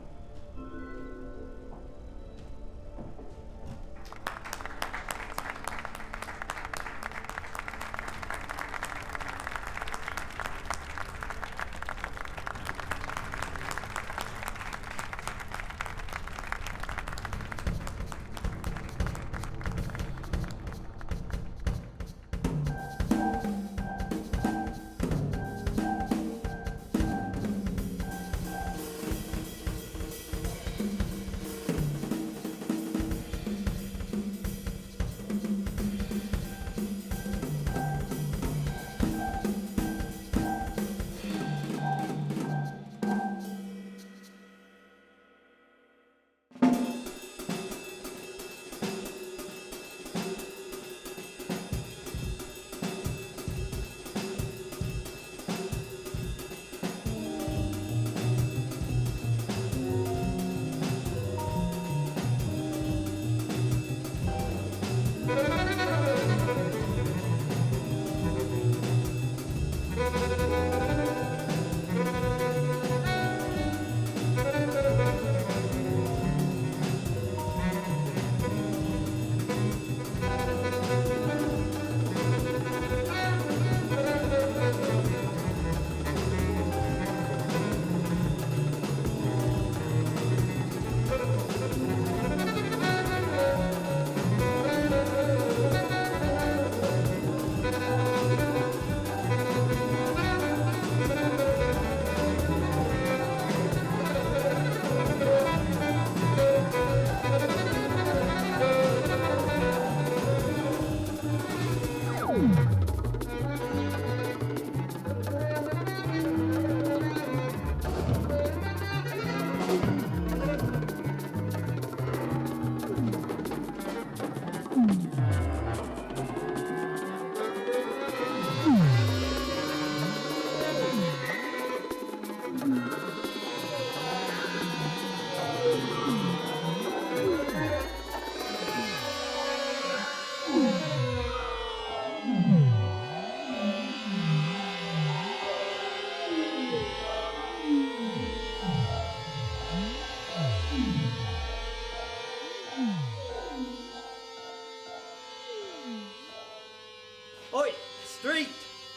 Oi! Street!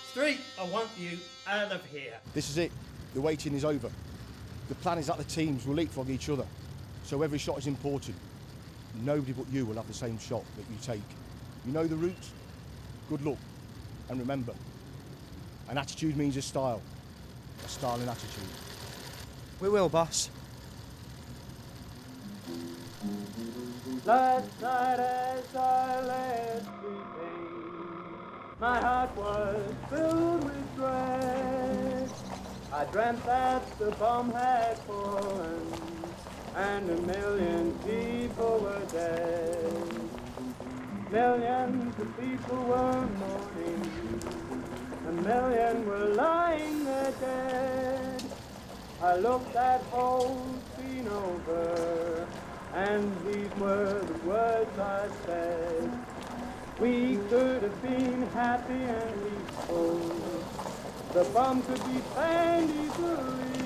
Street! I want you out of here. This is it. The waiting is over. The plan is that the teams will leapfrog each other, so every shot is important. Nobody but you will have the same shot that you take. You know the route? Good luck. And remember, an attitude means a style and attitude. We will, boss. Last night as I lay sleeping, my heart was filled with dread. I dreamt that the bomb had fallen and 1,000,000 people were dead. Millions of people were mourning, 1,000,000 were lying there dead. I looked that whole scene over, and these were the words I said. We could have been happy and peaceful. The bomb could be found easily.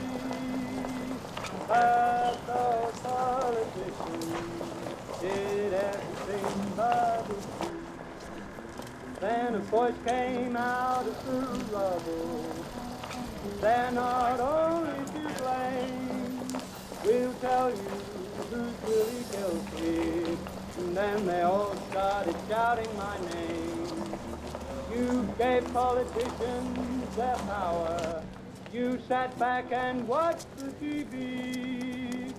But those politicians did everything but agree. Then a voice came out of the rubble. They're not only to blame. We'll tell you who's really guilty. And then they all started shouting my name. You gave politicians their power. You sat back and watched the TV.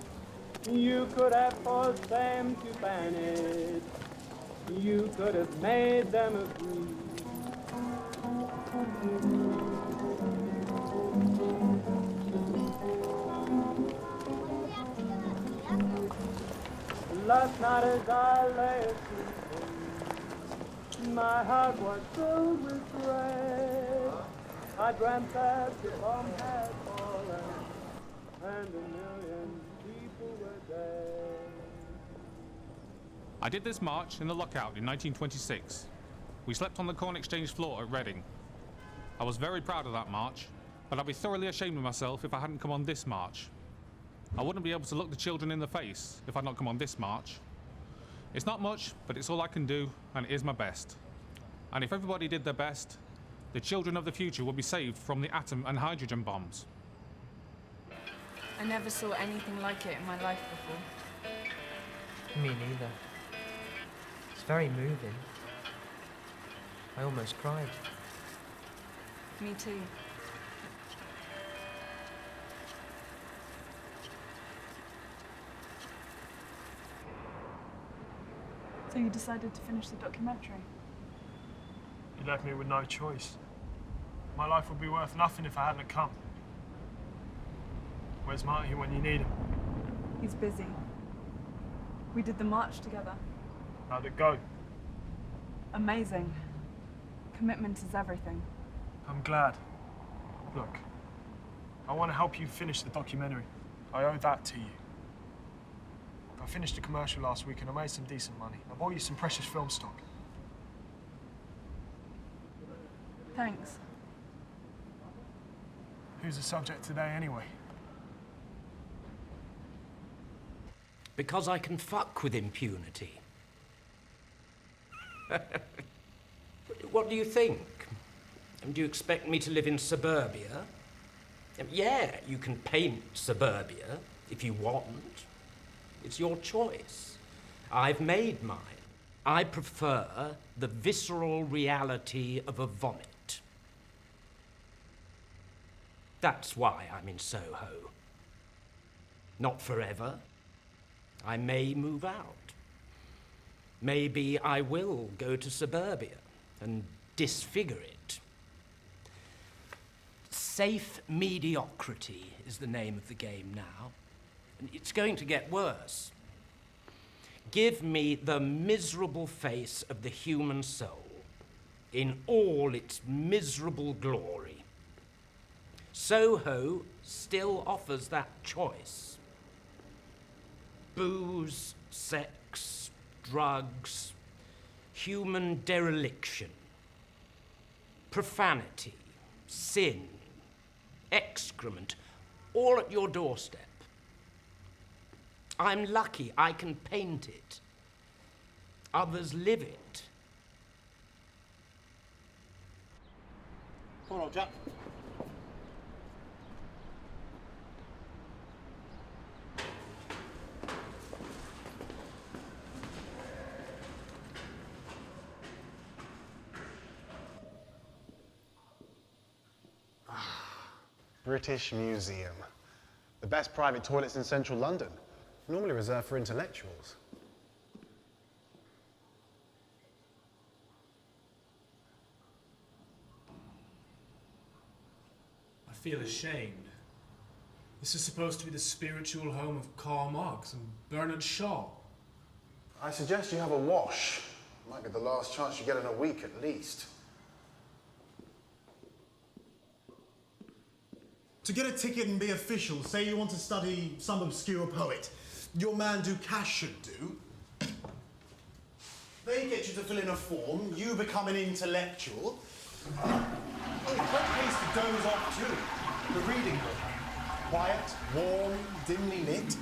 You could have forced them to ban it. You could have made them agree. Last night as I lay asleep, my heart was filled with dread. I dreamt that the bomb had fallen and 1,000,000 people were dead. I did this march in the lockout in 1926. We slept on the Corn Exchange floor at Reading. I was very proud of that march, but I'd be thoroughly ashamed of myself if I hadn't come on this march. I wouldn't be able to look the children in the face if I'd not come on this march. It's not much, but it's all I can do, and it is my best. And if everybody did their best, the children of the future would be saved from the atom and hydrogen bombs. I never saw anything like it in my life before. Me neither. It's very moving. I almost cried. Me too. So you decided to finish the documentary? You left me with no choice. My life would be worth nothing if I hadn't come. Where's Marty when you need him? He's busy. We did the march together. How'd it go? Amazing. Commitment is everything. I'm glad. Look, I want to help you finish the documentary. I owe that to you. I finished a commercial last week and I made some decent money. I bought you some precious film stock. Thanks. Who's the subject today anyway? Because I can fuck with impunity. What do you think? Do you expect me to live in suburbia? Yeah, you can paint suburbia if you want. It's your choice. I've made mine. I prefer the visceral reality of a vomit. That's why I'm in Soho. Not forever. I may move out. Maybe I will go to suburbia and disfigure it. Safe mediocrity is the name of the game now. And it's going to get worse. Give me the miserable face of the human soul in all its miserable glory. Soho still offers that choice. Booze, sex, drugs, human dereliction, profanity, sin, excrement, all at your doorstep. I'm lucky I can paint it. Others live it. Come on, old chap. British Museum. The best private toilets in central London. Normally reserved for intellectuals. I feel ashamed. This is supposed to be the spiritual home of Karl Marx and Bernard Shaw. I suggest you have a wash. Might be the last chance you get in a week at least. To get a ticket and be official, say you want to study some obscure poet. Your man Ducasse should do. They get you to fill in a form, you become an intellectual. Oh, great place to doze off too. The reading room. Quiet, warm, dimly lit.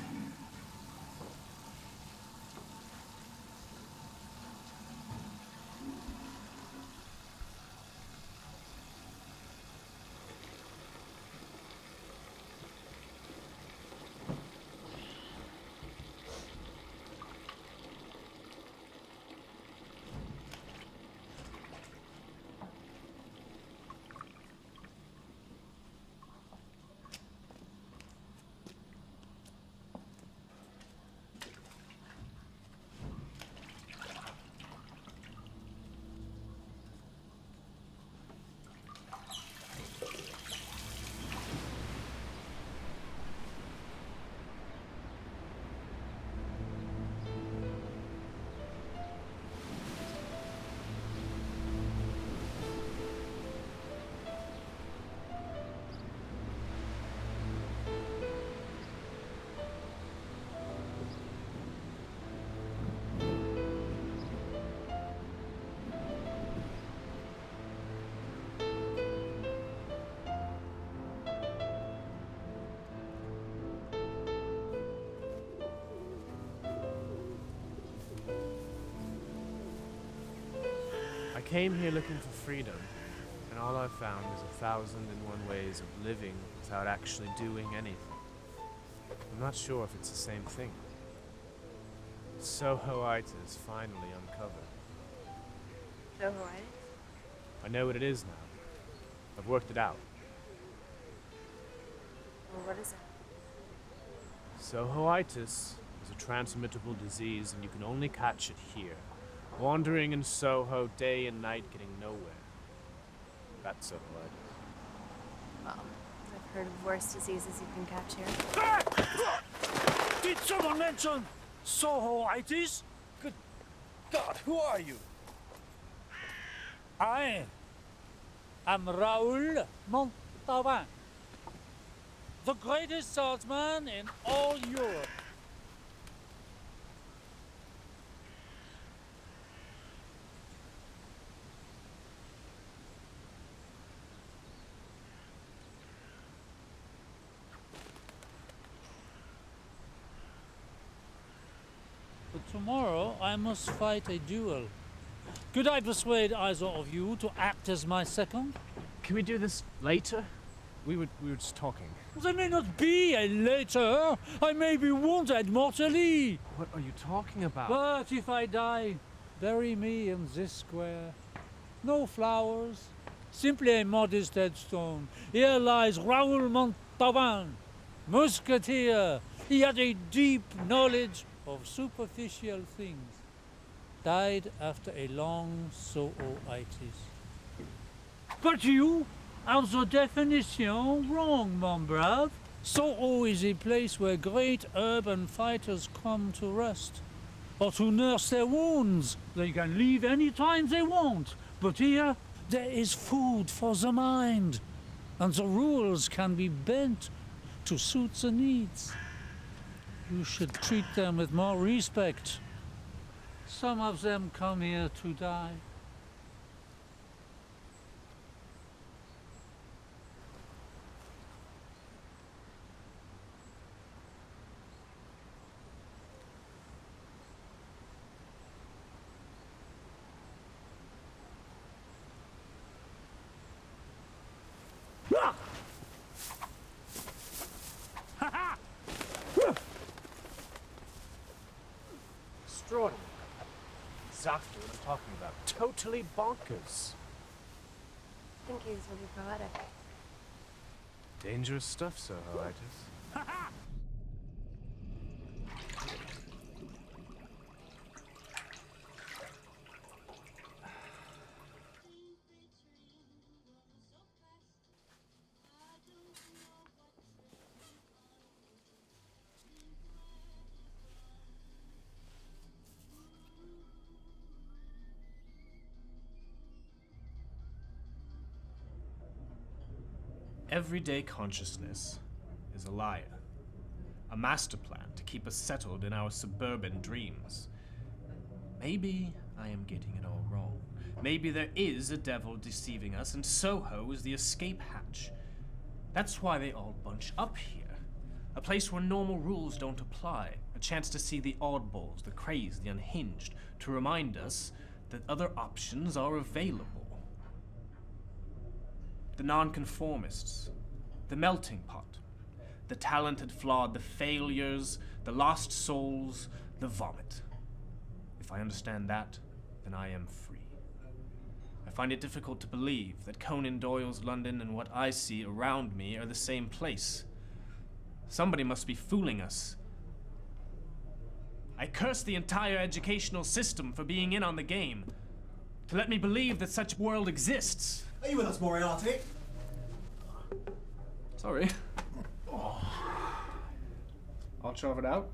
I came here looking for freedom, and all I've found is 1,001 ways of living without actually doing anything. I'm not sure if it's the same thing. SOHO-itis finally uncovered. SOHO-itis? I know what it is now. I've worked it out. Well, what is it? SOHO-itis is a transmittable disease, and you can only catch it here. Wandering in Soho day and night, getting nowhere. That's SOHO-itis. Well, I've heard of worse diseases you can catch here. Did someone mention SOHO-itis? Good God, who are you? I am Raoul Montauban, the greatest swordsman in all Europe. But tomorrow I must fight a duel. Could I persuade either of you to act as my second? Can we do this later? We were just talking. There may not be a later. I may be wounded mortally. What are you talking about? But if I die, bury me in this square. No flowers, simply a modest headstone. Here lies Raoul Montauban, musketeer. He had a deep knowledge of superficial things. Died after a long SOHO-itis. But you are the definition wrong, mon brave. Soho is a place where great urban fighters come to rest, or to nurse their wounds. They can leave any time they want, but here there is food for the mind, and the rules can be bent to suit the needs. You should treat them with more respect. Some of them come here to die. Extraordinary. Exactly what I'm talking about. Totally bonkers. I think he's really poetic. Dangerous stuff, SOHO-itis. Everyday consciousness is a liar. A master plan to keep us settled in our suburban dreams. Maybe I am getting it all wrong. Maybe there is a devil deceiving us and Soho is the escape hatch. That's why they all bunch up here. A place where normal rules don't apply. A chance to see the oddballs, the crazed, the unhinged. To remind us that other options are available. The nonconformists, the melting pot, the talented flawed, the failures, the lost souls, the vomit. If I understand that, then I am free. I find it difficult to believe that Conan Doyle's London and what I see around me are the same place. Somebody must be fooling us. I curse the entire educational system for being in on the game, to let me believe that such a world exists. Are you with us, Moriarty? Sorry. I'll shove it out.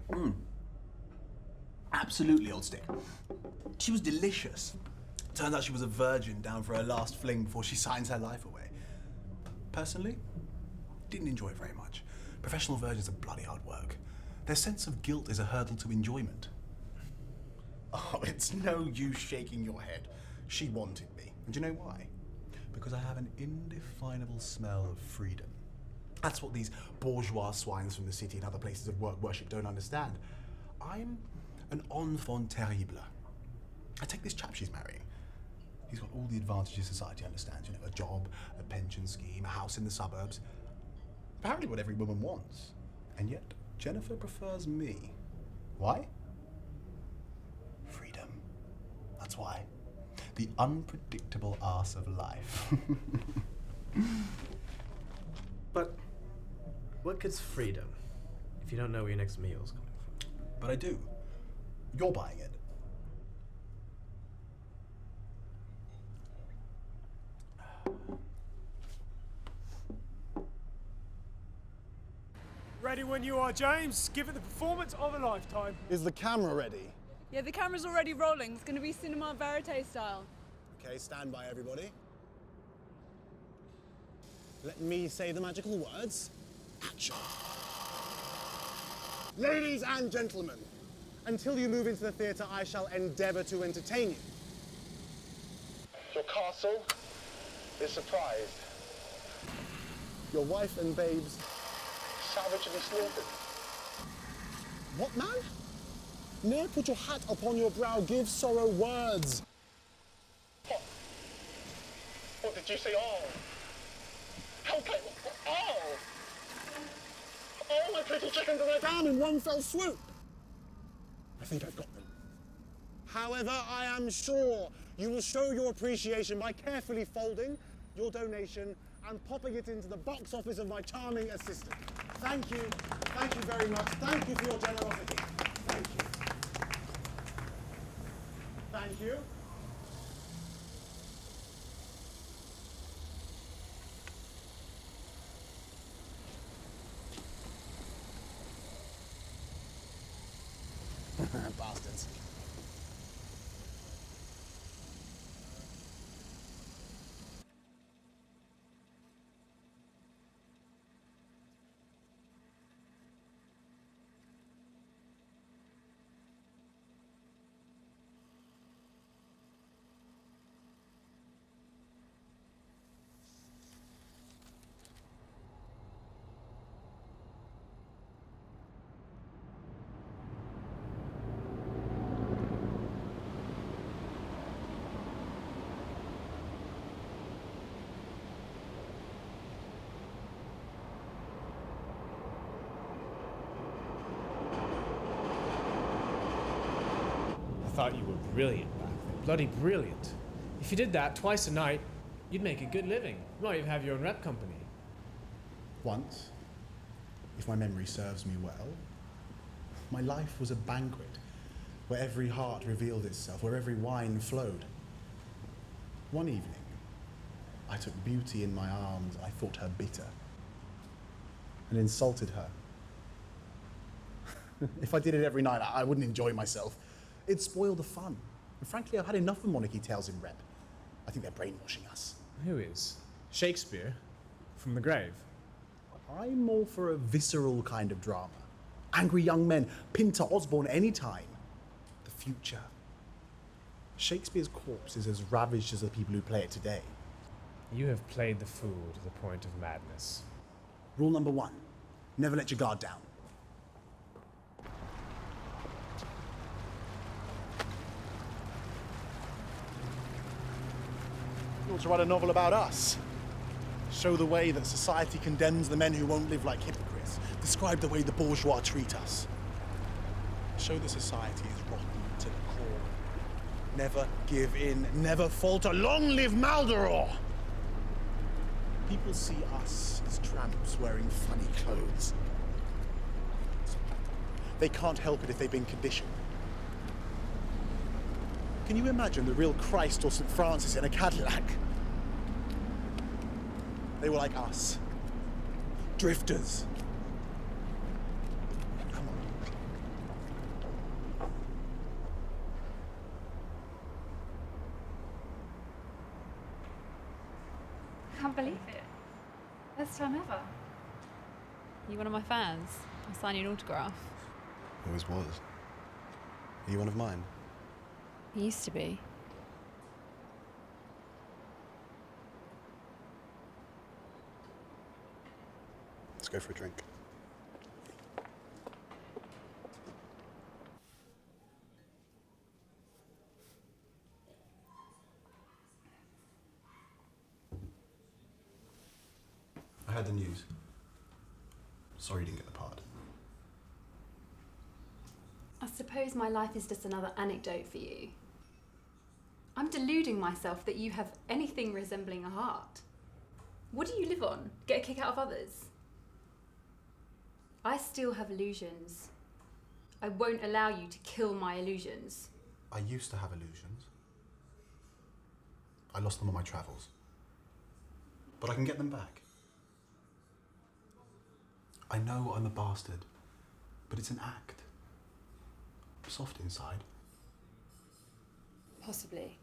Absolutely, old stick. She was delicious. Turns out she was a virgin down for her last fling before she signs her life away. Personally, didn't enjoy it very much. Professional virgins are bloody hard work. Their sense of guilt is a hurdle to enjoyment. Oh, it's no use shaking your head. She wanted me. And do you know why? Because I have an indefinable smell of freedom. That's what these bourgeois swines from the city and other places of worship don't understand. I'm an enfant terrible. I take this chap she's marrying. He's got all the advantages society understands. You know, a job, a pension scheme, a house in the suburbs. Apparently what every woman wants. And yet, Jennifer prefers me. Why? Freedom. That's why. The unpredictable arse of life. But what good's freedom if you don't know where your next meal's coming from? But I do. You're buying it. Ready when you are, James. Give it the performance of a lifetime. Is the camera ready? Yeah, the camera's already rolling. It's going to be cinema verite style. Okay, stand by, everybody. Let me say the magical words. Action. Ladies and gentlemen, until you move into the theatre, I shall endeavour to entertain you. Your castle is surprised. Your wife and babes savagely slaughtered. What, man? Ne'er put your hat upon your brow, give sorrow words. What did you say? Oh. Okay, oh. Oh, my pretty chickens are down in one fell swoop. I think I've got them. However, I am sure you will show your appreciation by carefully folding your donation and popping it into the box office of my charming assistant. Thank you very much. Thank you for your generosity. Thank you. Thank you. Bastards. I thought you were brilliant back then. Bloody brilliant. If you did that twice a night, you'd make a good living. You might even have your own rep company. Once, if my memory serves me well, my life was a banquet where every heart revealed itself, where every wine flowed. One evening, I took beauty in my arms. I thought her bitter and insulted her. If I did it every night, I wouldn't enjoy myself. It'd spoil the fun. And frankly, I've had enough of monarchy tales in rep. I think they're brainwashing us. Who is? Shakespeare? From the grave? I'm more for a visceral kind of drama. Angry young men, Pinter, Osborne, anytime. The future. Shakespeare's corpse is as ravaged as the people who play it today. You have played the fool to the point of madness. Rule number 1, never let your guard down. You want to write a novel about us? Show the way that society condemns the men who won't live like hypocrites. Describe the way the bourgeois treat us. Show that society is rotten to the core. Never give in, never falter. Long live Maldoror! People see us as tramps wearing funny clothes. They can't help it if they've been conditioned. Can you imagine the real Christ or St. Francis in a Cadillac? They were like us. Drifters. Come on. Can't believe it. First time ever. You one of my fans? I'll sign you an autograph. Always was. Are you one of mine? You used to be. Let's go for a drink. heard the news. Sorry you didn't get the part. I suppose my life is just another anecdote for you. I'm deluding myself that you have anything resembling a heart. What do you live on? Get a kick out of others? I still have illusions. I won't allow you to kill my illusions. I used to have illusions. I lost them on my travels. But I can get them back. I know I'm a bastard, but it's an act. I'm soft inside. Possibly.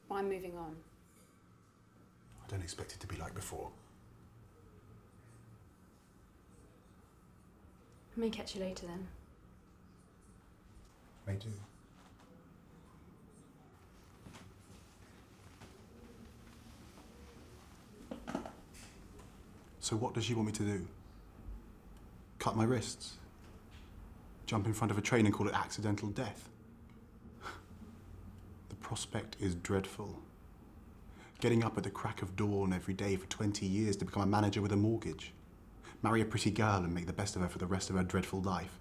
But I'm moving on. I don't expect it to be like before. I may catch you later then. May do. So what does she want me to do? Cut my wrists? Jump in front of a train and call it accidental death? The prospect is dreadful. Getting up at the crack of dawn every day for 20 years to become a manager with a mortgage. Marry a pretty girl and make the best of her for the rest of her dreadful life.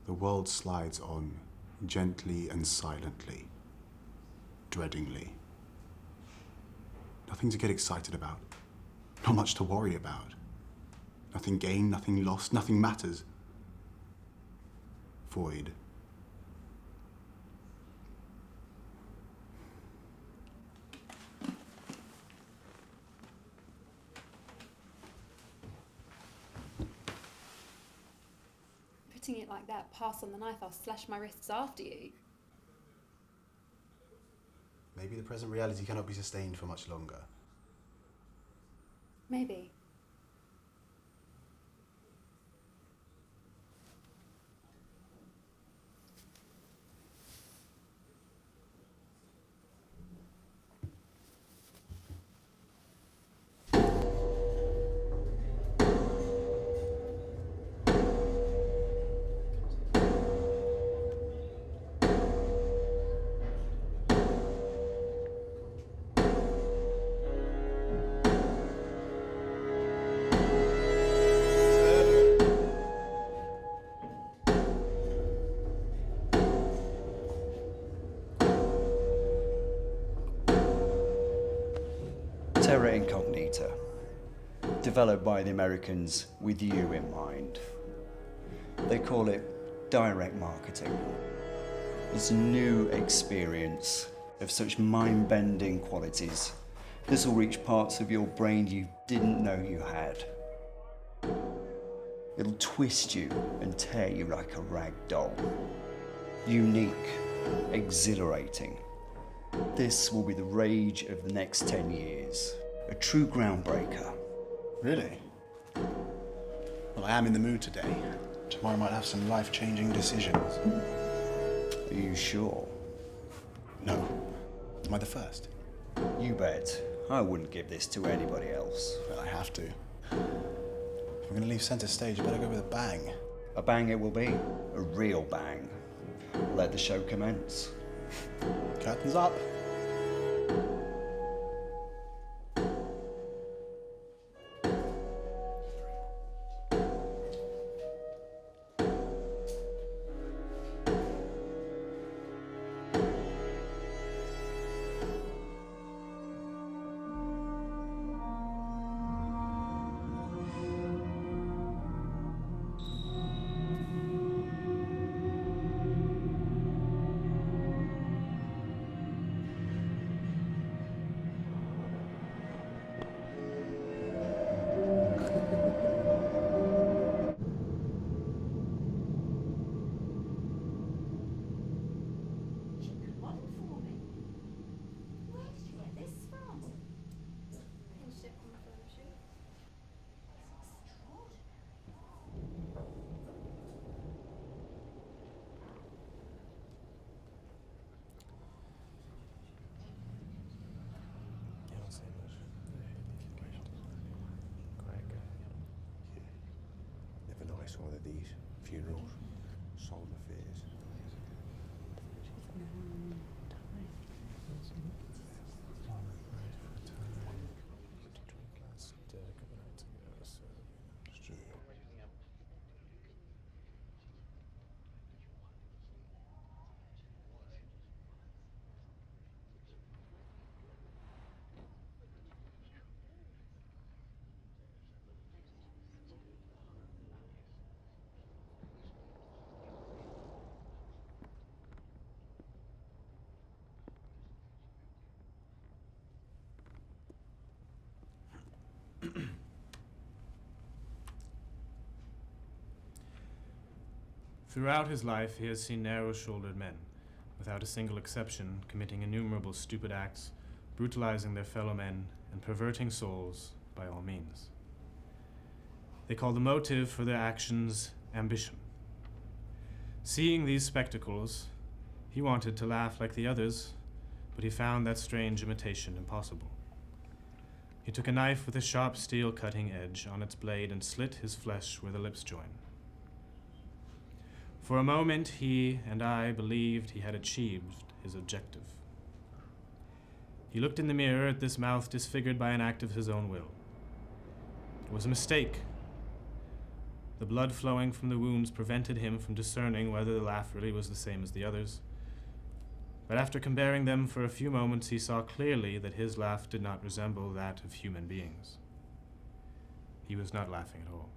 The world slides on, gently and silently, dreadingly. Nothing to get excited about. Not much to worry about. Nothing gained, nothing lost, nothing matters. Void. Putting it like that, pass on the knife, I'll slash my wrists after you. Maybe the present reality cannot be sustained for much longer. Maybe. Terra Incognita, developed by the Americans with you in mind. They call it direct marketing. It's a new experience of such mind-bending qualities. This will reach parts of your brain you didn't know you had. It'll twist you and tear you like a rag doll. Unique, exhilarating. This will be the rage of the next 10 years. A true groundbreaker. Really? Well, I am in the mood today. Tomorrow might have some life-changing decisions. Are you sure? No. Am I the first? You bet. I wouldn't give this to anybody else. Well, I have to. If we're going to leave centre stage, I better go with a bang. A bang it will be. A real bang. Let the show commence. Curtains up. Never nice one of these funerals, solemn affairs. Throughout his life, he has seen narrow-shouldered men, without a single exception, committing innumerable stupid acts, brutalizing their fellow men, and perverting souls by all means. They call the motive for their actions ambition. Seeing these spectacles, he wanted to laugh like the others, but he found that strange imitation impossible. He took a knife with a sharp steel cutting edge on its blade and slit his flesh where the lips join. For a moment, he and I believed he had achieved his objective. He looked in the mirror at this mouth disfigured by an act of his own will. It was a mistake. The blood flowing from the wounds prevented him from discerning whether the laugh really was the same as the others. But after comparing them for a few moments, he saw clearly that his laugh did not resemble that of human beings. He was not laughing at all.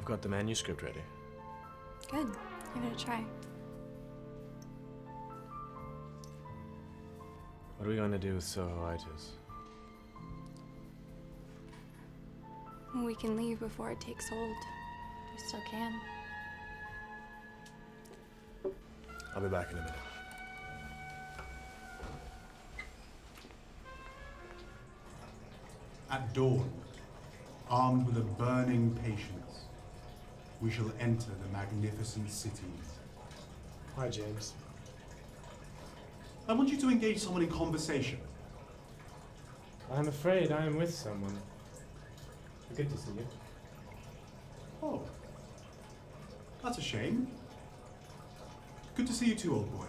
Got the manuscript ready. Good. Give it a try. What are we going to do with SOHO-itis? We can leave before it takes hold. We still can. I'll be back in a minute. At dawn, armed with a burning patience, we shall enter the magnificent city. Hi, James. I want you to engage someone in conversation. I'm afraid I am with someone. Good to see you. Oh, that's a shame. Good to see you too, old boy.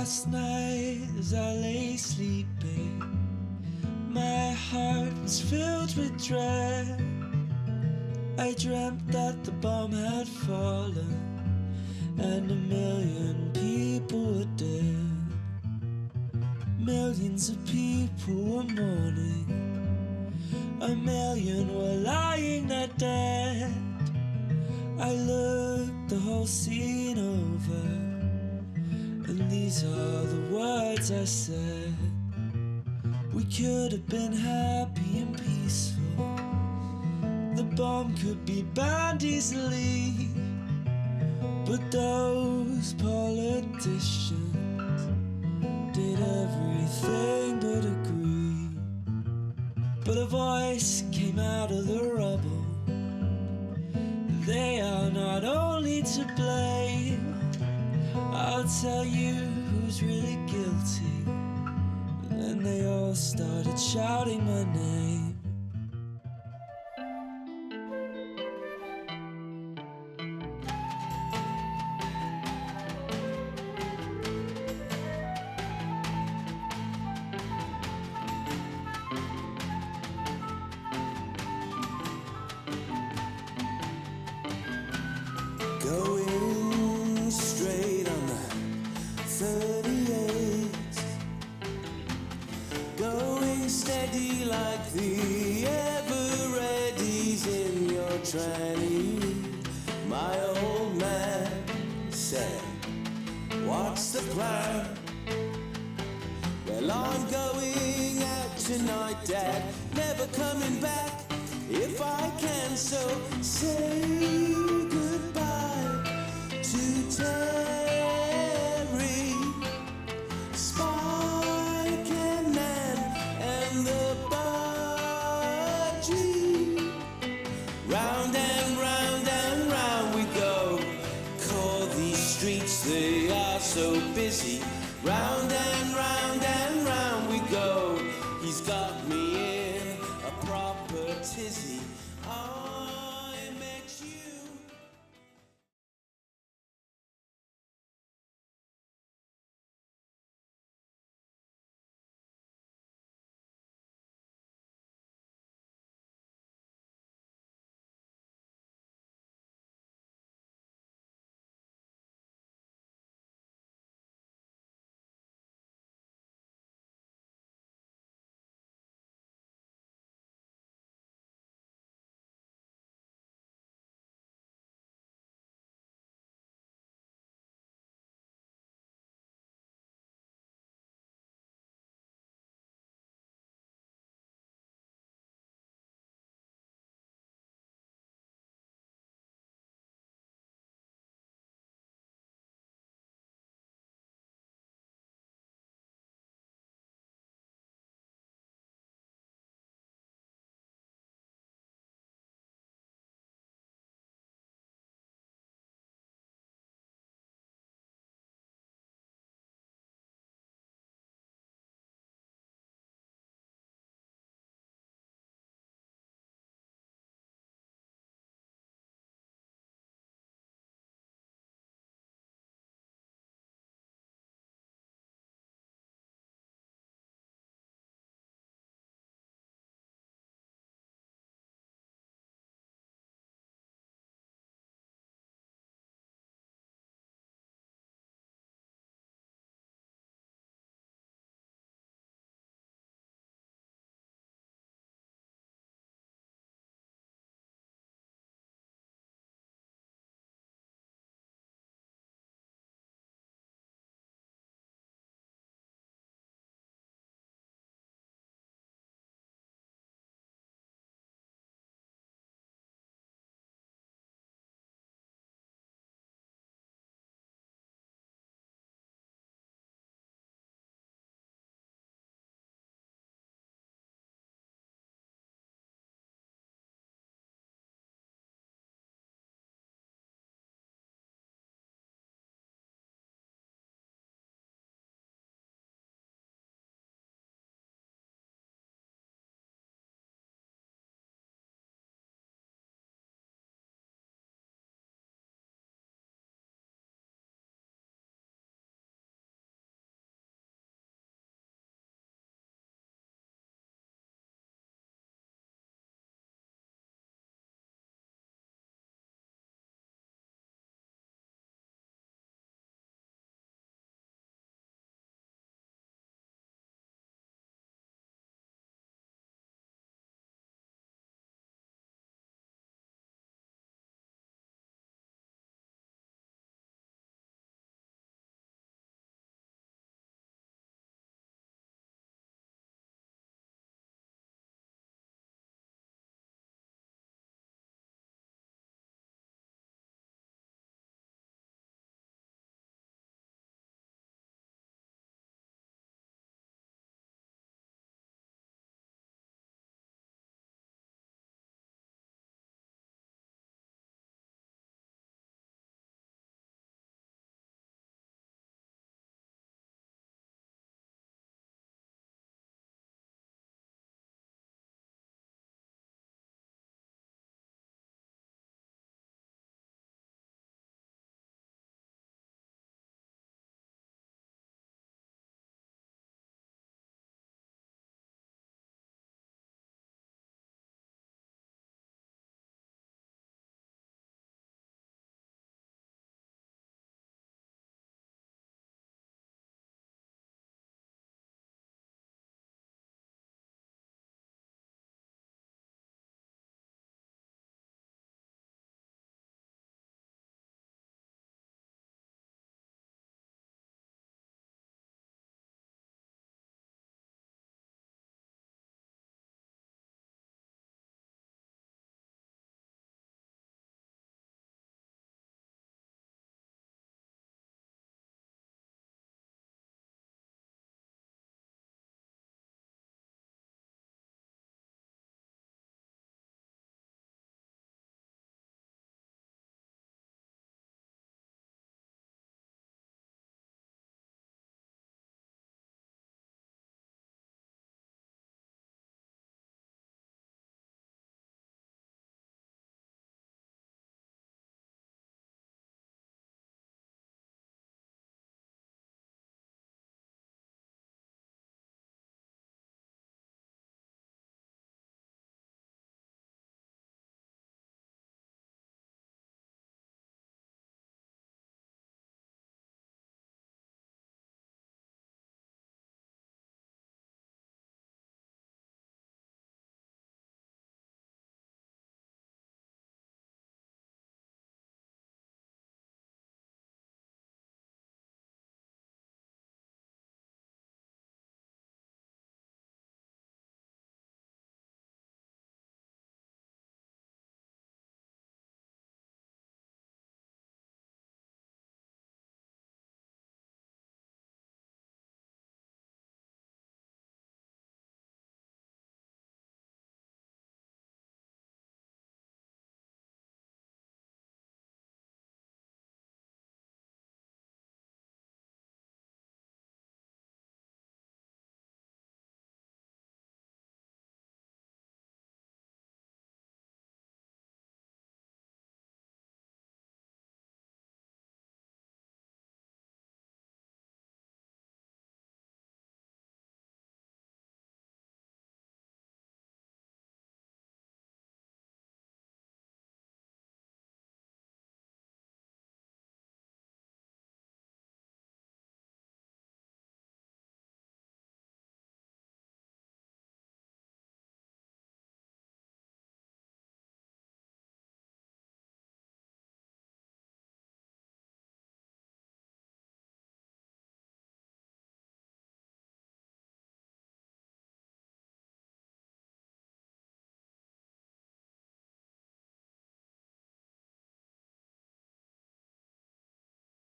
Last night as I lay sleeping, my heart was filled with dread. I dreamt that the bomb had fallen and 1,000,000 people were dead. Millions of people were mourning, 1,000,000 were lying there dead. I looked the whole scene over, and these are the words I said. We could have been happy and peaceful. The bomb could be banned easily, but those politicians did everything but agree. But a voice came out of the rubble. They are not only to blame. I'll tell you who's really guilty. And then they all started shouting my name. Going straight on the 38, going steady like the ever-readies in your tranny. My old man said, what's the plan? Well, I'm going out tonight, Dad, never coming back if I can, so say goodbye to tell.